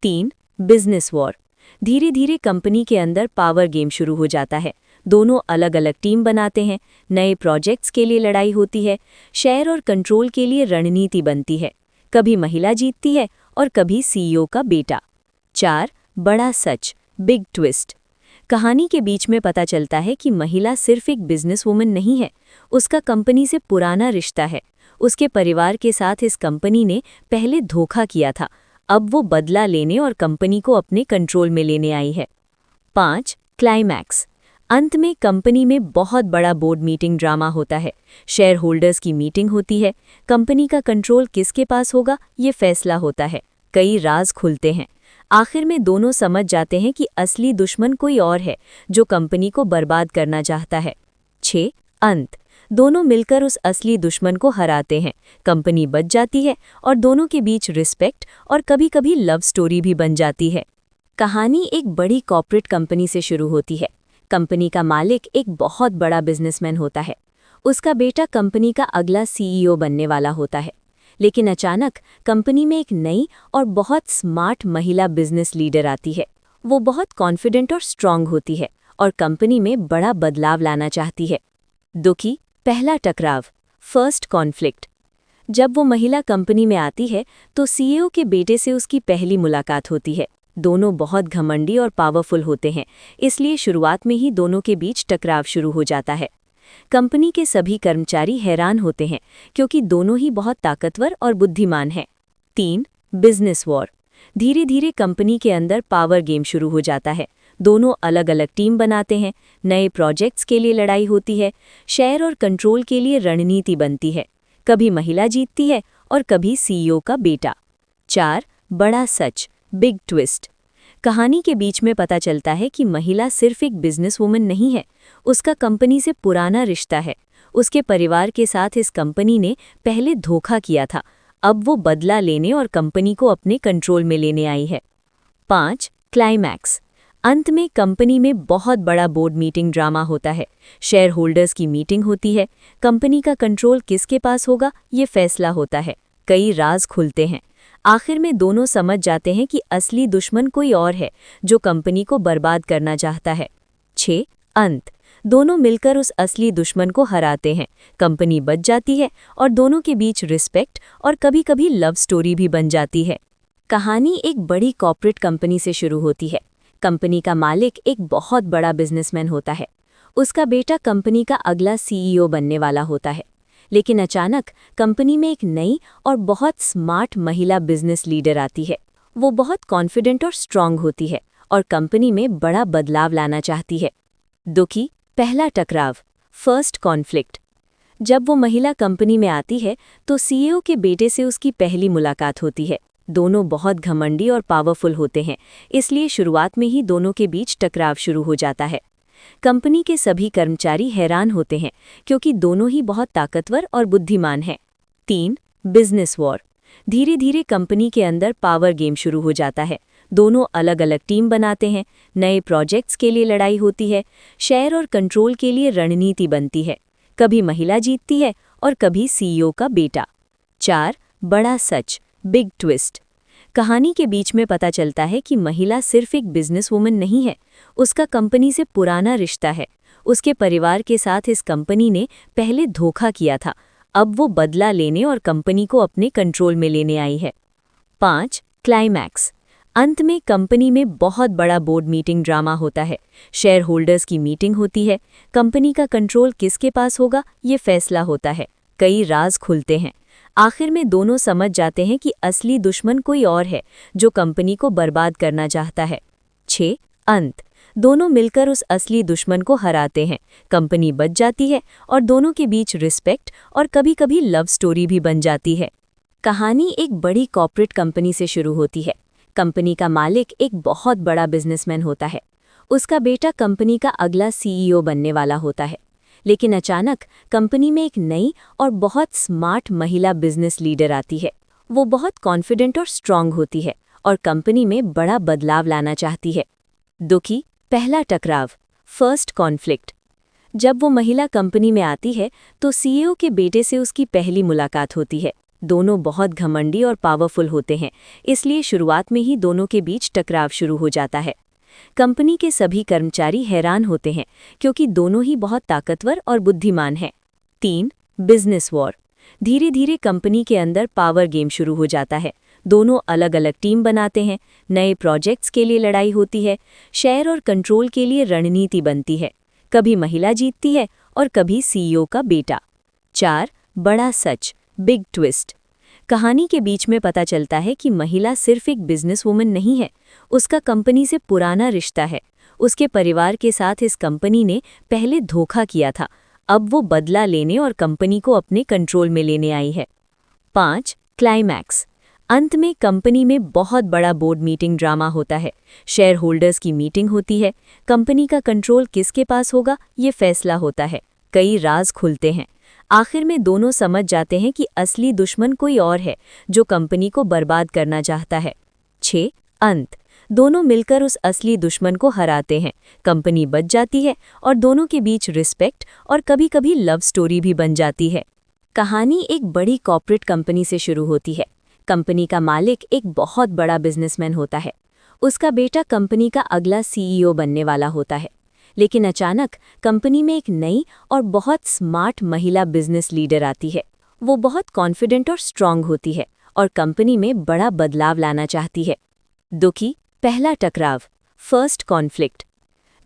A: 3. Business war. धीरे धीरे कंपनी के अंदर पावर गेम शुरू हो जाता है। दोनों अलग अलग टीम बनाते हैं। नए प्रोजेक्ट्स के लिए लड़ाई होती है। शेयर और कंट्रोल के लिए रणनीति बनती है। कभी महिला जीतती है और कभी सीईओ का बेटा। 4. बड़ा सच, बिग ट्विस्ट। कहानी के बीच में पता चलता है कि महिला सिर्फ एक बिजनेस वुमन नहीं है, उसका कंपनी से पुराना रिश्ता है। उसके परिवार के साथ इस कंपनी ने पहले धोखा किया था, अब वो बदला लेने और कंपनी को अपने कंट्रोल में लेने आई है। 5. क्लाइमैक्स। अंत में कंपनी में बहुत बड़ा बोर्ड मीटिंग ड्रामा होता है। शेयर होल्डर्स की मीटिंग होती है। कंपनी का कंट्रोल किसके पास होगा, ये फैसला होता है। कई राज खुलते हैं। आखिर में दोनों समझ जाते हैं कि असली दुश्मन कोई और है, जो कंपनी को बर्बाद करना चाहता है। 6. अंत। दोनों मिलकर उस असली दुश्मन को हराते हैं। कंपनी बच जाती है और दोनों के बीच रिस्पेक्ट और कभी-कभी लव स्टोरी भी बन जाती है। कहानी एक बड़ी कॉर्पोरेट कंपनी से शुरू होती है। कंपनी का मालिक एक बहुत बड़ा बिजनेसमैन होता है। उसका बेटा कंपनी का अगला सीईओ बनने वाला होता है। लेकिन अचानक कंपनी में एक नई और बहुत स्मार्ट महिला बिजनेस लीडर आती है। वो बहुत कॉन्फिडेंट और स्ट्रांग होती है और कंपनी में बड़ा बदलाव लाना चाहती है। दुखी पहला टकराव, फर्स्ट कॉन्फ्लिक्ट। जब वो महिला कंपनी में आती है तो सीईओ के बेटे से उसकी पहली मुलाकात होती है। दोनों बहुत घमंडी और पावरफुल होते हैं, इसलिए शुरुआत में ही दोनों के बीच टकराव शुरू हो जाता है। कंपनी के सभी कर्मचारी हैरान होते हैं क्योंकि दोनों ही बहुत ताकतवर और बुद्धिमान हैं। 3. Business war. धीरे धीरे कंपनी के अंदर पावर गेम शुरू हो जाता है। दोनों अलग अलग टीम बनाते हैं, नए प्रोजेक्ट्स के लिए लड़ाई होती है, शेयर और कंट्रोल के लिए रणनीति बनती है। कभी महिला जीतती है और कभी सीईओ का बेटा। 4. बड़ा सच, बिग ट्विस्ट। कहानी के बीच में पता चलता है कि महिला सिर्फ एक बिजनेस वुमन नहीं है, उसका कंपनी से पुराना रिश्ता है। उसके परिवार के साथ इस कंपनी ने पहले धोखा किया था, अब वो बदला लेने और कंपनी को अपने कंट्रोल में लेने आई है। 5. क्लाइमैक्स। अंत में कंपनी में बहुत बड़ा बोर्ड मीटिंग ड्रामा होता है। शेयर होल्डर्स की मीटिंग होती है, कंपनी का कंट्रोल किसके पास होगा ये फैसला होता है। कई राज खुलते हैं। आखिर में दोनों समझ जाते हैं कि असली दुश्मन कोई और है जो कंपनी को बर्बाद करना चाहता है। 6. अंत। दोनों मिलकर उस असली दुश्मन को हराते हैं, कंपनी बच जाती है और दोनों के बीच रिस्पेक्ट और कभी-कभी लव स्टोरी भी बन जाती है। कहानी एक बड़ी कॉर्पोरेट कंपनी से शुरू होती है। कंपनी का मालिक एक बहुत बड़ा बिजनेसमैन होता है। उसका बेटा कंपनी का अगला सीईओ बनने वाला होता है। लेकिन अचानक कंपनी में एक नई और बहुत स्मार्ट महिला बिजनेस लीडर आती है। वो बहुत कॉन्फिडेंट और स्ट्रांग होती है और कंपनी में बड़ा बदलाव लाना चाहती है। दुखी पहला टकराव, फर्स्ट कॉन्फ्लिक्ट। जब वो महिला कंपनी में आती है तो सीईओ के बेटे से उसकी पहली मुलाकात होती है। दोनों बहुत घमंडी और पावरफुल होते हैं, इसलिए शुरुआत में ही दोनों के बीच टकराव शुरू हो जाता है। कंपनी के सभी कर्मचारी हैरान होते हैं क्योंकि दोनों ही बहुत ताकतवर और बुद्धिमान हैं। 3. Business war. धीरे धीरे कंपनी के अंदर पावर गेम शुरू हो जाता है। दोनों अलग अलग टीम बनाते हैं, नए प्रोजेक्ट्स के लिए लड़ाई होती है, शेयर और कंट्रोल के लिए रणनीति बनती है। कभी महिला जीतती है और कभी सीईओ का बेटा। 4. बड़ा सच, बिग ट्विस्ट। कहानी के बीच में पता चलता है कि महिला सिर्फ एक बिजनेस वुमन नहीं है, उसका कंपनी से पुराना रिश्ता है। उसके परिवार के साथ इस कंपनी ने पहले धोखा किया था, अब वो बदला लेने और कंपनी को अपने कंट्रोल में लेने आई है। 5. क्लाइमैक्स। अंत में कंपनी में बहुत बड़ा बोर्ड मीटिंग ड्रामा होता है। शेयर होल्डर्स की मीटिंग होती है, कंपनी का कंट्रोल किसके पास होगा ये फैसला होता है। कई राज खुलते हैं। आखिर में दोनों समझ जाते हैं कि असली दुश्मन कोई और है जो कंपनी को बर्बाद करना चाहता है। 6. अंत। दोनों मिलकर उस असली दुश्मन को हराते हैं, कंपनी बच जाती है और दोनों के बीच रिस्पेक्ट और कभी-कभी लव स्टोरी भी बन जाती है। कहानी एक बड़ी कॉर्पोरेट कंपनी से शुरू होती है। कंपनी का मालिक एक बहुत बड़ा बिजनेसमैन होता है। उसका बेटा कंपनी का अगला सीईओ बनने वाला होता है। लेकिन अचानक कंपनी में एक नई और बहुत स्मार्ट महिला बिजनेस लीडर आती है। वो बहुत कॉन्फिडेंट और स्ट्रांग होती है और कंपनी में बड़ा बदलाव लाना चाहती है। दुखी पहला टकराव, फर्स्ट कॉन्फ्लिक्ट। जब वो महिला कंपनी में आती है तो सीईओ के बेटे से उसकी पहली मुलाकात होती है। दोनों बहुत घमंडी और पावरफुल होते हैं, इसलिए शुरुआत में ही दोनों के बीच टकराव शुरू हो जाता है। कंपनी के सभी कर्मचारी हैरान होते हैं क्योंकि दोनों ही बहुत ताकतवर और बुद्धिमान हैं। 3. Business war. धीरे धीरे कंपनी के अंदर पावर गेम शुरू हो जाता है। दोनों अलग अलग टीम बनाते हैं, नए प्रोजेक्ट्स के लिए लड़ाई होती है, शेयर और कंट्रोल के लिए रणनीति बनती है। कभी महिला जीतती है और कभी सीईओ का बेटा। 4. बड़ा सच, बिग ट्विस्ट। कहानी के बीच में पता चलता है कि महिला सिर्फ एक बिजनेस वुमन नहीं है, उसका कंपनी से पुराना रिश्ता है। उसके परिवार के साथ इस कंपनी ने पहले धोखा किया था, अब वो बदला लेने और कंपनी को अपने कंट्रोल में लेने आई है। 5. क्लाइमैक्स। अंत में कंपनी में बहुत बड़ा बोर्ड मीटिंग ड्रामा होता है। शेयर होल्डर्स की मीटिंग होती है, कंपनी का कंट्रोल किसके पास होगा ये फैसला होता है। कई राज खुलते हैं। आखिर में दोनों समझ जाते हैं कि असली दुश्मन कोई और है जो कंपनी को बर्बाद करना चाहता है। 6. अंत। दोनों मिलकर उस असली दुश्मन को हराते हैं, कंपनी बच जाती है और दोनों के बीच रिस्पेक्ट और कभी-कभी लव स्टोरी भी बन जाती है। कहानी एक बड़ी कॉर्पोरेट कंपनी से शुरू होती है। कंपनी का मालिक एक बहुत बड़ा बिजनेसमैन होता है। उसका बेटा कंपनी का अगला सीईओ बनने वाला होता है। लेकिन अचानक कंपनी में एक नई और बहुत स्मार्ट महिला बिजनेस लीडर आती है। वो बहुत कॉन्फिडेंट और स्ट्रांग होती है और कंपनी में बड़ा बदलाव लाना चाहती है। दुखी पहला टकराव, फर्स्ट कॉन्फ्लिक्ट।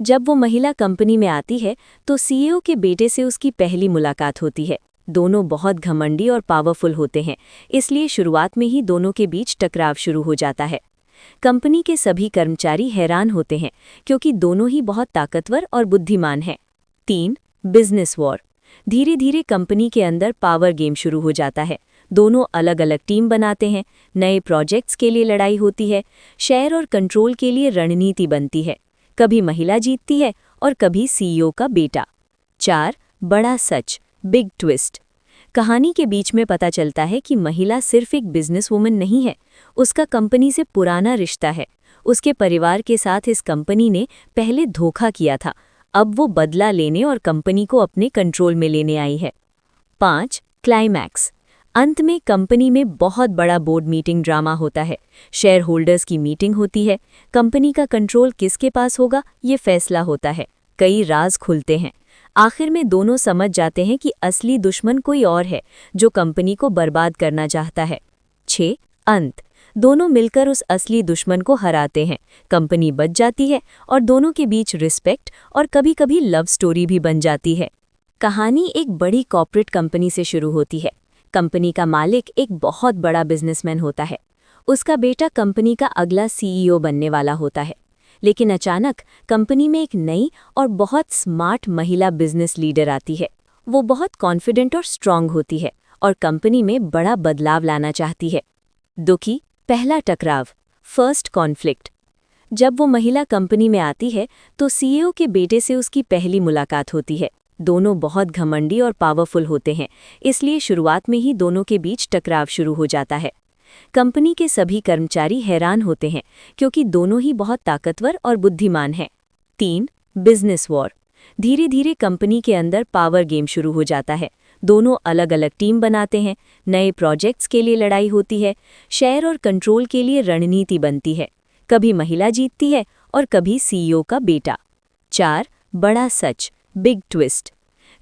A: जब वो महिला कंपनी में आती है तो सीईओ के बेटे से उसकी पहली मुलाकात होती है। दोनों बहुत घमंडी और पावरफुल होते हैं, इसलिए शुरुआत में ही दोनों के बीच टकराव शुरू हो जाता है। कंपनी के सभी कर्मचारी हैरान होते हैं क्योंकि दोनों ही बहुत ताकतवर और बुद्धिमान हैं। 3. Business war. धीरे धीरे कंपनी के अंदर पावर गेम शुरू हो जाता है। दोनों अलग अलग टीम बनाते हैं, नए प्रोजेक्ट्स के लिए लड़ाई होती है, शेयर और कंट्रोल के लिए रणनीति बनती है। कभी महिला जीतती है और कभी सीईओ का बेटा। 4. बड़ा सच, बिग ट्विस्ट। कहानी के बीच में पता चलता है कि महिला सिर्फ एक बिजनेस वुमन नहीं है, उसका कंपनी से पुराना रिश्ता है। उसके परिवार के साथ इस कंपनी ने पहले धोखा किया था, अब वो बदला लेने और कंपनी को अपने कंट्रोल में लेने आई है। 5. क्लाइमैक्स। अंत में कंपनी में बहुत बड़ा बोर्ड मीटिंग ड्रामा होता है। शेयर होल्डर्स की मीटिंग होती है, कंपनी का कंट्रोल किसके पास होगा ये फैसला होता है, कई राज खुलते हैं। आखिर में दोनों समझ जाते हैं कि असली दुश्मन कोई और है जो कंपनी को बर्बाद करना चाहता है। 6. अंत। दोनों मिलकर उस असली दुश्मन को हराते हैं, कंपनी बच जाती है और दोनों के बीच रिस्पेक्ट और कभी-कभी लव स्टोरी भी बन जाती है। कहानी एक बड़ी कॉर्पोरेट कंपनी से शुरू होती है। कंपनी का मालिक एक बहुत बड़ा बिजनेसमैन होता है। उसका बेटा कंपनी का अगला सीईओ बनने वाला होता है। लेकिन अचानक कंपनी में एक नई और बहुत स्मार्ट महिला बिजनेस लीडर आती है। वो बहुत कॉन्फिडेंट और स्ट्रांग होती है और कंपनी में बड़ा बदलाव लाना चाहती है। दुखी पहला टकराव, फर्स्ट कॉन्फ्लिक्ट। जब वो महिला कंपनी में आती है तो सीईओ के बेटे से उसकी पहली मुलाकात होती है। दोनों बहुत घमंडी और पावरफुल होते हैं, इसलिए शुरुआत में ही दोनों के बीच टकराव शुरू हो जाता है। कंपनी के सभी कर्मचारी हैरान होते हैं क्योंकि दोनों ही बहुत ताकतवर और बुद्धिमान हैं। 3. Business war. धीरे धीरे कंपनी के अंदर पावर गेम शुरू हो जाता है। दोनों अलग अलग टीम बनाते हैं, नए प्रोजेक्ट्स के लिए लड़ाई होती है, शेयर और कंट्रोल के लिए रणनीति बनती है। कभी महिला जीतती है और कभी सीईओ का बेटा। 4. बड़ा सच, बिग ट्विस्ट।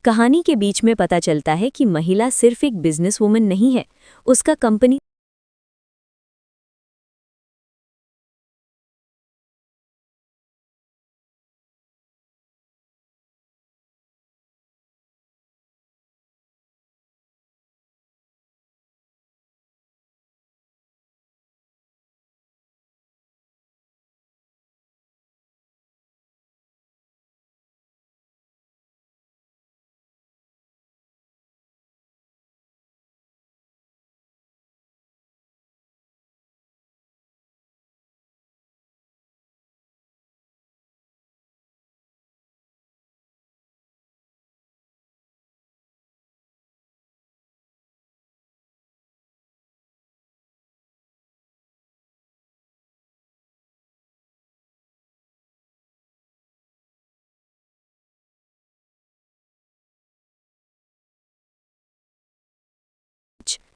A: कहानी के बीच में पता चलता है कि महिला सिर्फ एक बिजनेस वुमन नहीं है, उसका कंपनी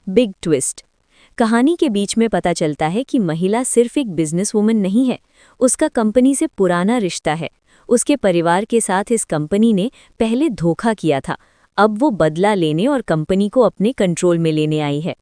A: बिग ट्विस्ट। कहानी के बीच में पता चलता है कि महिला सिर्फ एक बिजनेस वुमन नहीं है, उसका कंपनी से पुराना रिश्ता है। उसके परिवार के साथ इस कंपनी ने पहले धोखा किया था, अब वो बदला लेने और कंपनी को अपने कंट्रोल में लेने आई है।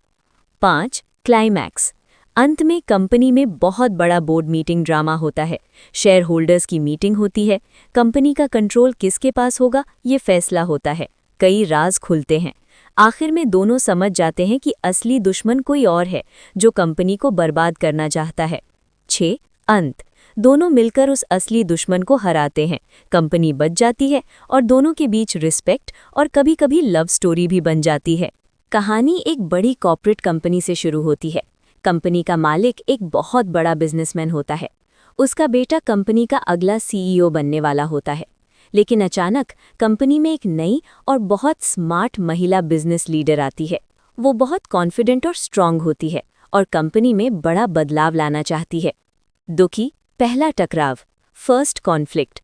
A: 5. क्लाइमैक्स। अंत में कंपनी में बहुत बड़ा बोर्ड मीटिंग ड्रामा होता है। शेयर होल्डर्स की मीटिंग होती है, कंपनी का कंट्रोल किसके पास होगा ये फैसला होता है, कई राज खुलते हैं। आखिर में दोनों समझ जाते हैं कि असली दुश्मन कोई और है जो कंपनी को बर्बाद करना चाहता है। 6. अंत। दोनों मिलकर उस असली दुश्मन को हराते हैं, कंपनी बच जाती है और दोनों के बीच रिस्पेक्ट और कभी-कभी लव स्टोरी भी बन जाती है। कहानी एक बड़ी कॉर्पोरेट कंपनी से शुरू होती है। कंपनी का मालिक एक बहुत बड़ा बिजनेसमैन होता है। उसका बेटा कंपनी का अगला सीईओ बनने वाला होता है। लेकिन अचानक कंपनी में एक नई और बहुत स्मार्ट महिला बिजनेस लीडर आती है। वो बहुत कॉन्फिडेंट और स्ट्रांग होती है और कंपनी में बड़ा बदलाव लाना चाहती है। दुखी पहला टकराव, फर्स्ट कॉन्फ्लिक्ट।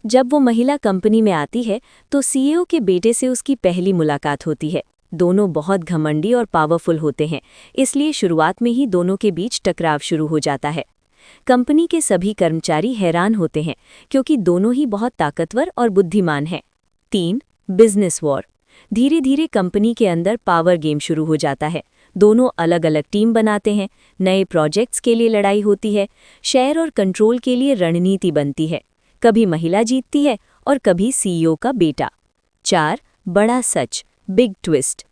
A: जब वो महिला कंपनी में आती है तो सीईओ के बेटे से उसकी पहली मुलाकात होती है। दोनों बहुत घमंडी और पावरफुल होते हैं, इसलिए शुरुआत में ही दोनों के बीच टकराव शुरू हो जाता है। कंपनी के सभी कर्मचारी हैरान होते हैं क्योंकि दोनों ही बहुत ताकतवर और बुद्धिमान हैं। 3. Business war. धीरे धीरे कंपनी के अंदर पावर गेम शुरू हो जाता है। दोनों अलग अलग टीम बनाते हैं, नए प्रोजेक्ट्स के लिए लड़ाई होती है, शेयर और कंट्रोल के लिए रणनीति बनती है। कभी महिला जीतती है और कभी सीईओ का बेटा। 4. बड़ा सच, बिग ट्विस्ट।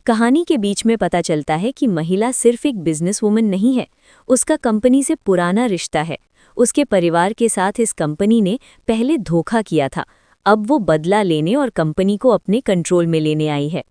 A: कहानी के बीच में पता चलता है कि महिला सिर्फ एक बिजनेस वुमन नहीं है, उसका कंपनी से पुराना रिश्ता है। उसके परिवार के साथ इस कंपनी ने पहले धोखा किया था, अब वो बदला लेने और कंपनी को अपने कंट्रोल में लेने आई है।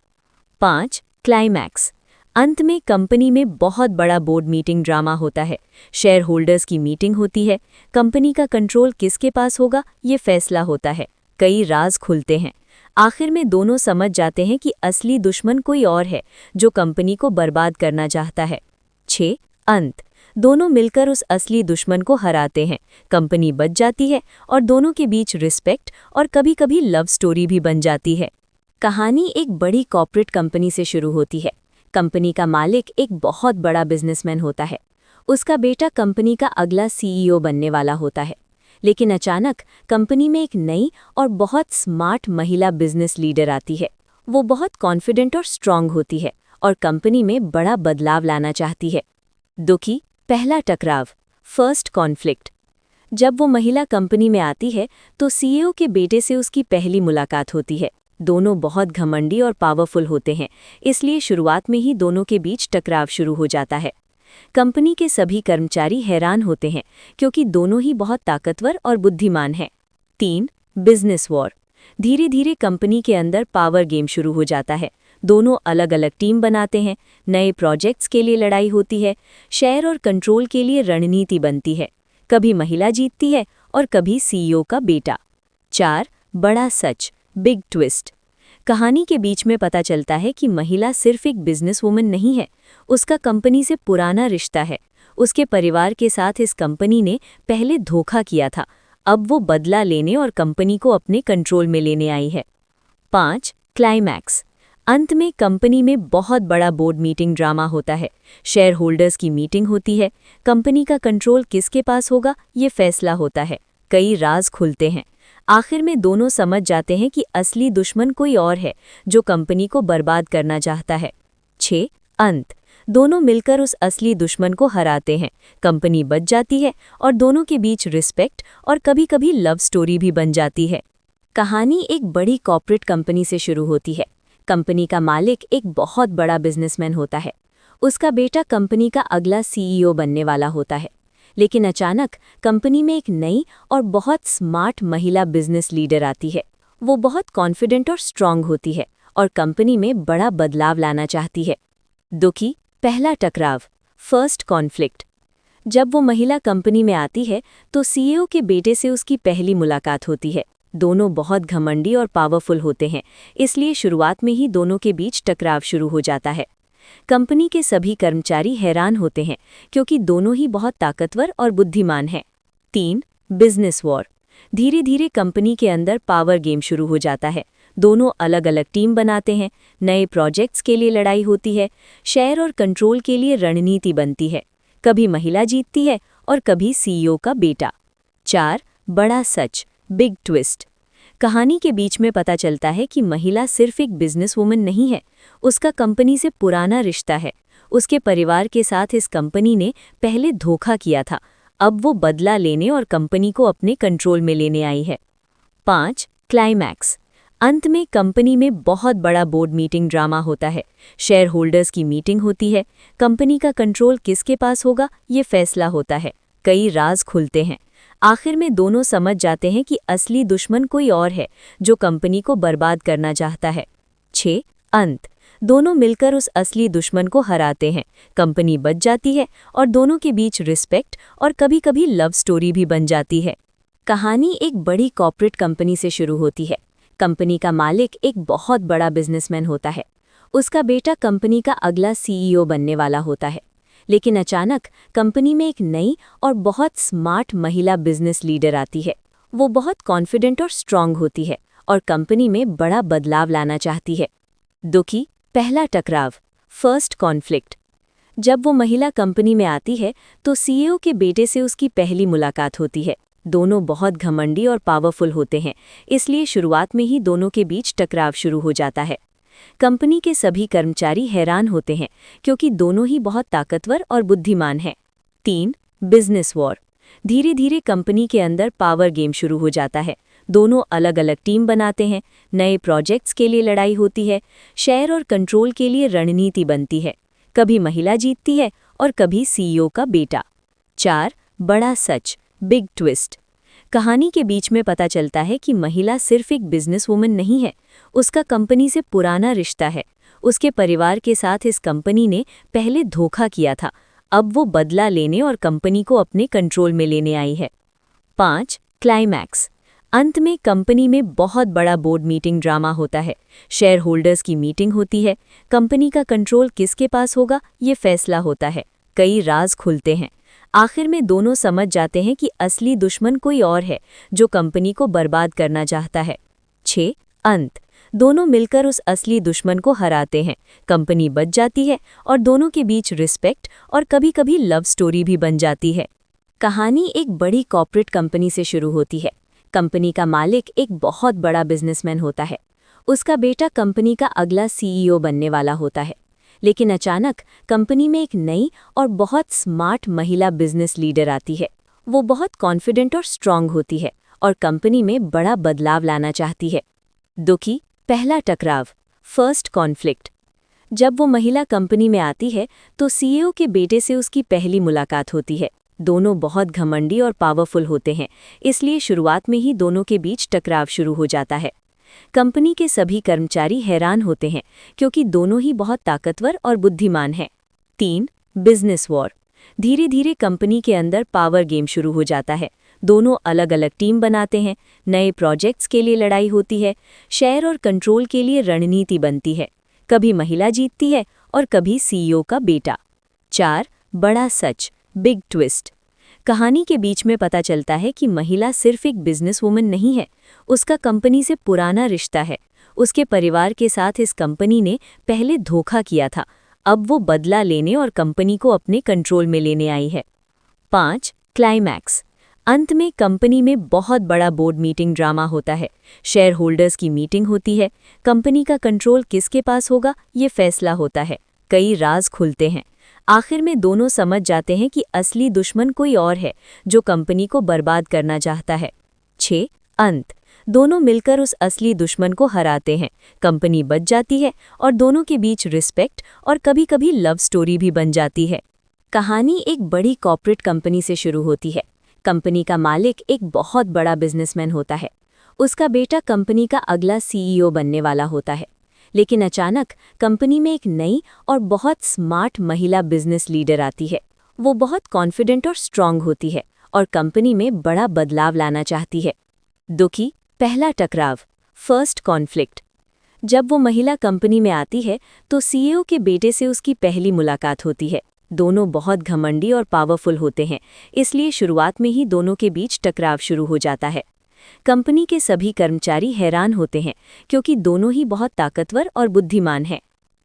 A: 5. क्लाइमैक्स। अंत में कंपनी में बहुत बड़ा बोर्ड मीटिंग ड्रामा होता है। शेयर होल्डर्स की मीटिंग होती है। कंपनी का कंट्रोल किसके पास होगा, ये फैसला होता है। कई राज खुलते हैं। आखिर में दोनों समझ जाते हैं कि असली दुश्मन कोई और है, जो कंपनी को बर्बाद करना चाहता है। 6. अंत। दोनों मिलकर उस असली दुश्मन को हराते हैं। कंपनी बच जाती है और दोनों के बीच रिस्पेक्ट और कभी-कभी लव स्टोरी भी बन जाती है। कहानी एक बड़ी कॉर्पोरेट कंपनी से शुरू होती है। कंपनी का मालिक एक बहुत बड़ा बिजनेसमैन होता है। उसका बेटा कंपनी का अगला सीईओ बनने वाला होता है। लेकिन अचानक कंपनी में एक नई और बहुत स्मार्ट महिला बिजनेस लीडर आती है। वो बहुत कॉन्फिडेंट और स्ट्रांग होती है और कंपनी में बड़ा बदलाव लाना चाहती है। दुखी पहला टकराव, फर्स्ट कॉन्फ्लिक्ट। जब वो महिला कंपनी में आती है तो सीईओ के बेटे से उसकी पहली मुलाकात होती है। दोनों बहुत घमंडी और पावरफुल होते हैं, इसलिए शुरुआत में ही दोनों के बीच टकराव शुरू हो जाता है। कंपनी के सभी कर्मचारी हैरान होते हैं क्योंकि दोनों ही बहुत ताकतवर और बुद्धिमान हैं। 3. Business war. धीरे धीरे कंपनी के अंदर पावर गेम शुरू हो जाता है। दोनों अलग अलग टीम बनाते हैं। नए प्रोजेक्ट्स के लिए लड़ाई होती है। शेयर और कंट्रोल के लिए रणनीति बनती है। कभी महिला जीतती है और कभी सीईओ का बेटा। 4. बड़ा सच, बिग ट्विस्ट। कहानी के बीच में पता चलता है कि महिला सिर्फ एक बिजनेस वुमन नहीं है, उसका कंपनी से पुराना रिश्ता है। उसके परिवार के साथ इस कंपनी ने पहले धोखा किया था, अब वो बदला लेने और कंपनी को अपने कंट्रोल में लेने आई है। 5. क्लाइमैक्स। अंत में कंपनी में बहुत बड़ा बोर्ड मीटिंग ड्रामा होता है। शेयर होल्डर्स की मीटिंग होती है। कंपनी का कंट्रोल किसके पास होगा, ये फैसला होता है। कई राज खुलते हैं। आखिर में दोनों समझ जाते हैं कि असली दुश्मन कोई और है, जो कंपनी को बर्बाद करना चाहता है। 6. अंत। दोनों मिलकर उस असली दुश्मन को हराते हैं। कंपनी बच जाती है और दोनों के बीच रिस्पेक्ट और कभी-कभी लव स्टोरी भी बन जाती है। कहानी एक बड़ी कॉर्पोरेट कंपनी से शुरू होती है। कंपनी का मालिक एक बहुत बड़ा बिजनेसमैन होता है। उसका बेटा कंपनी का अगला सीईओ बनने वाला होता है। लेकिन अचानक कंपनी में एक नई और बहुत स्मार्ट महिला बिजनेस लीडर आती है। वो बहुत कॉन्फिडेंट और स्ट्रांग होती है और कंपनी में बड़ा बदलाव लाना चाहती है। दुखी पहला टकराव, फर्स्ट कॉन्फ्लिक्ट। जब वो महिला कंपनी में आती है तो सीईओ के बेटे से उसकी पहली मुलाकात होती है। दोनों बहुत घमंडी और पावरफुल होते हैं, इसलिए शुरुआत में ही दोनों के बीच टकराव शुरू हो जाता है। कंपनी के सभी कर्मचारी हैरान होते हैं क्योंकि दोनों ही बहुत ताकतवर और बुद्धिमान हैं। 3. Business war. धीरे धीरे कंपनी के अंदर पावर गेम शुरू हो जाता है। दोनों अलग अलग टीम बनाते हैं। नए प्रोजेक्ट्स के लिए लड़ाई होती है। शेयर और कंट्रोल के लिए रणनीति बनती है। कभी महिला जीतती है और कभी सीईओ का बेटा। 4. बड़ा सच, बिग ट्विस्ट। कहानी के बीच में पता चलता है कि महिला सिर्फ एक बिजनेस वुमन नहीं है, उसका कंपनी से पुराना रिश्ता है। उसके परिवार के साथ इस कंपनी ने पहले धोखा किया था, अब वो बदला लेने और कंपनी को अपने कंट्रोल में लेने आई है। 5. क्लाइमैक्स। अंत में कंपनी में बहुत बड़ा बोर्ड मीटिंग ड्रामा होता है। शेयर होल्डर्स की मीटिंग होती है। कंपनी का कंट्रोल किसके पास होगा, ये फैसला होता है। कई राज खुलते हैं। आखिर में दोनों समझ जाते हैं कि असली दुश्मन कोई और है, जो कंपनी को बर्बाद करना चाहता है। 6. अंत। दोनों मिलकर उस असली दुश्मन को हराते हैं। कंपनी बच जाती है और दोनों के बीच रिस्पेक्ट और कभी-कभी लव स्टोरी भी बन जाती है। कहानी एक बड़ी कॉर्पोरेट कंपनी से शुरू होती है। कंपनी का मालिक एक बहुत बड़ा बिजनेसमैन होता है। उसका बेटा कंपनी का अगला सीईओ बनने वाला होता है। लेकिन अचानक कंपनी में एक नई और बहुत स्मार्ट महिला बिजनेस लीडर आती है। वो बहुत कॉन्फिडेंट और स्ट्रांग होती है और कंपनी में बड़ा बदलाव लाना चाहती है। दुखी पहला टकराव, फर्स्ट कॉन्फ्लिक्ट। जब वो महिला कंपनी में आती है तो सीईओ के बेटे से उसकी पहली मुलाकात होती है। दोनों बहुत घमंडी और पावरफुल होते हैं, इसलिए शुरुआत में ही दोनों के बीच टकराव शुरू हो जाता है। कंपनी के सभी कर्मचारी हैरान होते हैं क्योंकि दोनों ही बहुत ताकतवर और बुद्धिमान हैं। 3. Business war. धीरे धीरे कंपनी के अंदर पावर गेम शुरू हो जाता है। दोनों अलग अलग टीम बनाते हैं, नए प्रोजेक्ट्स के लिए लड़ाई होती है, शेयर और कंट्रोल के लिए रणनीति बनती है। कभी महिला जीतती है और कभी सीईओ का बेटा। 4. बड़ा सच, बिग ट्विस्ट। कहानी के बीच में पता चलता है कि महिला सिर्फ एक बिजनेस वुमन नहीं है, उसका कंपनी से पुराना रिश्ता है। उसके परिवार के साथ इस कंपनी ने पहले धोखा किया था, अब वो बदला लेने और कंपनी को अपने कंट्रोल में लेने आई है। 5. क्लाइमैक्स। अंत में कंपनी में बहुत बड़ा बोर्ड मीटिंग ड्रामा होता है। शेयर होल्डर्स की मीटिंग होती है, कंपनी का कंट्रोल किसके पास होगा ये फैसला होता है, कई राज खुलते हैं। आखिर में दोनों समझ जाते हैं कि असली दुश्मन कोई और है जो कंपनी को बर्बाद करना चाहता है। 6. अंत। दोनों मिलकर उस असली दुश्मन को हराते हैं, कंपनी बच जाती है और दोनों के बीच रिस्पेक्ट और कभी-कभी लव स्टोरी भी बन जाती है। कहानी एक बड़ी कॉर्पोरेट कंपनी से शुरू होती है। कंपनी का मालिक एक बहुत बड़ा बिजनेसमैन होता है। उसका बेटा कंपनी का अगला सीईओ बनने वाला होता है। लेकिन अचानक कंपनी में एक नई और बहुत स्मार्ट महिला बिजनेस लीडर आती है। वो बहुत कॉन्फिडेंट और स्ट्रांग होती है और कंपनी में बड़ा बदलाव लाना चाहती है। दुखी पहला टकराव, फर्स्ट कॉन्फ्लिक्ट। जब वो महिला कंपनी में आती है तो सीईओ के बेटे से उसकी पहली मुलाकात होती है। दोनों बहुत घमंडी और पावरफुल होते हैं, इसलिए शुरुआत में ही दोनों के बीच टकराव शुरू हो जाता है। कंपनी के सभी कर्मचारी हैरान होते हैं क्योंकि दोनों ही बहुत ताकतवर और बुद्धिमान हैं। 3. Business war. धीरे धीरे कंपनी के अंदर पावर गेम शुरू हो जाता है। दोनों अलग अलग टीम बनाते हैं, नए प्रोजेक्ट्स के लिए लड़ाई होती है, शेयर और कंट्रोल के लिए रणनीति बनती है। कभी महिला जीतती है और कभी सीईओ का बेटा। 4. बड़ा सच, बिग ट्विस्ट। कहानी के बीच में पता चलता है कि महिला सिर्फ एक बिजनेस वुमन नहीं है, उसका कंपनी से पुराना रिश्ता है। उसके परिवार के साथ इस कंपनी ने पहले धोखा किया था, अब वो बदला लेने और कंपनी को अपने कंट्रोल में लेने आई है। 5. क्लाइमैक्स। अंत में कंपनी में बहुत बड़ा बोर्ड मीटिंग ड्रामा होता है। शेयर होल्डर्स की मीटिंग होती है, कंपनी का कंट्रोल किसके पास होगा ये फैसला होता है, कई राज खुलते हैं। आखिर में दोनों समझ जाते हैं कि असली दुश्मन कोई और है जो कंपनी को बर्बाद करना चाहता है। 6. अंत। दोनों मिलकर उस असली दुश्मन को हराते हैं, कंपनी बच जाती है और दोनों के बीच रिस्पेक्ट और कभी-कभी लव स्टोरी भी बन जाती है। कहानी एक बड़ी कॉर्पोरेट कंपनी से शुरू होती है। कंपनी का मालिक एक बहुत बड़ा बिजनेसमैन होता है। उसका बेटा कंपनी का अगला सीईओ बनने वाला होता है। लेकिन अचानक कंपनी में एक नई और बहुत स्मार्ट महिला बिजनेस लीडर आती है। वो बहुत कॉन्फिडेंट और स्ट्रांग होती है और कंपनी में बड़ा बदलाव लाना चाहती है। दुखी पहला टकराव, फर्स्ट कॉन्फ्लिक्ट। जब वो महिला कंपनी में आती है तो सीईओ के बेटे से उसकी पहली मुलाकात होती है। दोनों बहुत घमंडी और पावरफुल होते हैं, इसलिए शुरुआत में ही दोनों के बीच टकराव शुरू हो जाता है। कंपनी के सभी कर्मचारी हैरान होते हैं क्योंकि दोनों ही बहुत ताकतवर और बुद्धिमान हैं।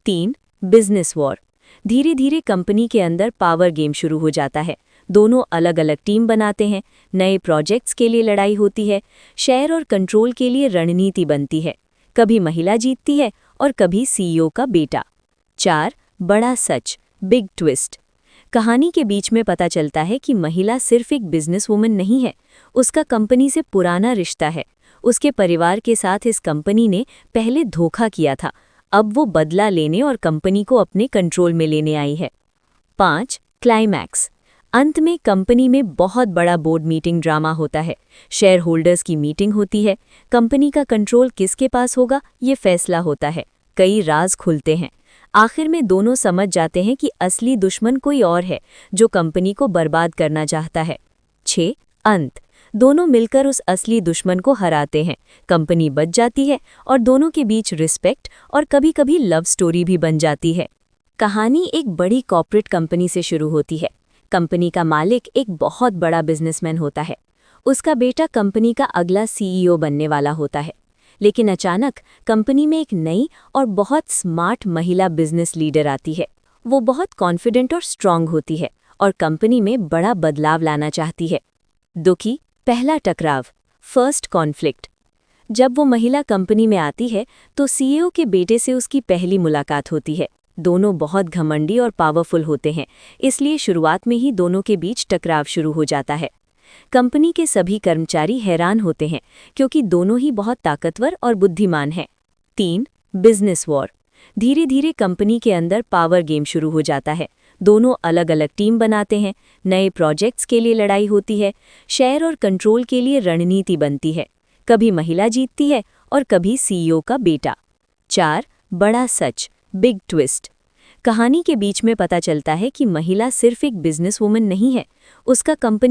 A: 3. Business war. धीरे धीरे कंपनी के अंदर पावर गेम शुरू हो जाता है। दोनों अलग अलग टीम बनाते हैं, नए प्रोजेक्ट्स के लिए लड़ाई होती है, शेयर और कंट्रोल के लिए रणनीति बनती है। कभी महिला जीतती है और कभी सीईओ का बेटा। 4. बड़ा सच, बिग ट्विस्ट। कहानी के बीच में पता चलता है कि महिला सिर्फ एक बिजनेस वुमन नहीं है, उसका कंपनी से पुराना रिश्ता है। उसके परिवार के साथ इस कंपनी ने पहले धोखा किया था, अब वो बदला लेने और कंपनी को अपने कंट्रोल में लेने आई है। 5. क्लाइमैक्स। अंत में कंपनी में बहुत बड़ा बोर्ड मीटिंग ड्रामा होता है। शेयर होल्डर्स की मीटिंग होती है, कंपनी का कंट्रोल किसके पास होगा ये फैसला होता है, कई राज खुलते हैं। आखिर में दोनों समझ जाते हैं कि असली दुश्मन कोई और है जो कंपनी को बर्बाद करना चाहता है। 6. अंत। दोनों मिलकर उस असली दुश्मन को हराते हैं, कंपनी बच जाती है और दोनों के बीच रिस्पेक्ट और कभी-कभी लव स्टोरी भी बन जाती है। कहानी एक बड़ी कॉर्पोरेट कंपनी से शुरू होती है। कंपनी का मालिक एक बहुत बड़ा बिजनेसमैन होता है। उसका बेटा कंपनी का अगला सीईओ बनने वाला होता है। लेकिन अचानक कंपनी में एक नई और बहुत स्मार्ट महिला बिजनेस लीडर आती है। वो बहुत कॉन्फिडेंट और स्ट्रांग होती है और कंपनी में बड़ा बदलाव लाना चाहती है। दुखी पहला टकराव, फर्स्ट कॉन्फ्लिक्ट। जब वो महिला कंपनी में आती है तो सीईओ के बेटे से उसकी पहली मुलाकात होती है। दोनों बहुत घमंडी और पावरफुल होते हैं, इसलिए शुरुआत में ही दोनों के बीच टकराव शुरू हो जाता है। कंपनी के सभी कर्मचारी हैरान होते हैं क्योंकि दोनों ही बहुत ताकतवर और बुद्धिमान हैं। 3. Business war. धीरे धीरे कंपनी के अंदर पावर गेम शुरू हो जाता है। दोनों अलग अलग टीम बनाते हैं, नए प्रोजेक्ट्स के लिए लड़ाई होती है, शेयर और कंट्रोल के लिए रणनीति बनती है। कभी महिला जीतती है और कभी सीईओ का बेटा। 4. बड़ा सच, बिग ट्विस्ट। कहानी के बीच में पता चलता है कि महिला सिर्फ एक बिजनेस वुमन नहीं है, उसका कंपनी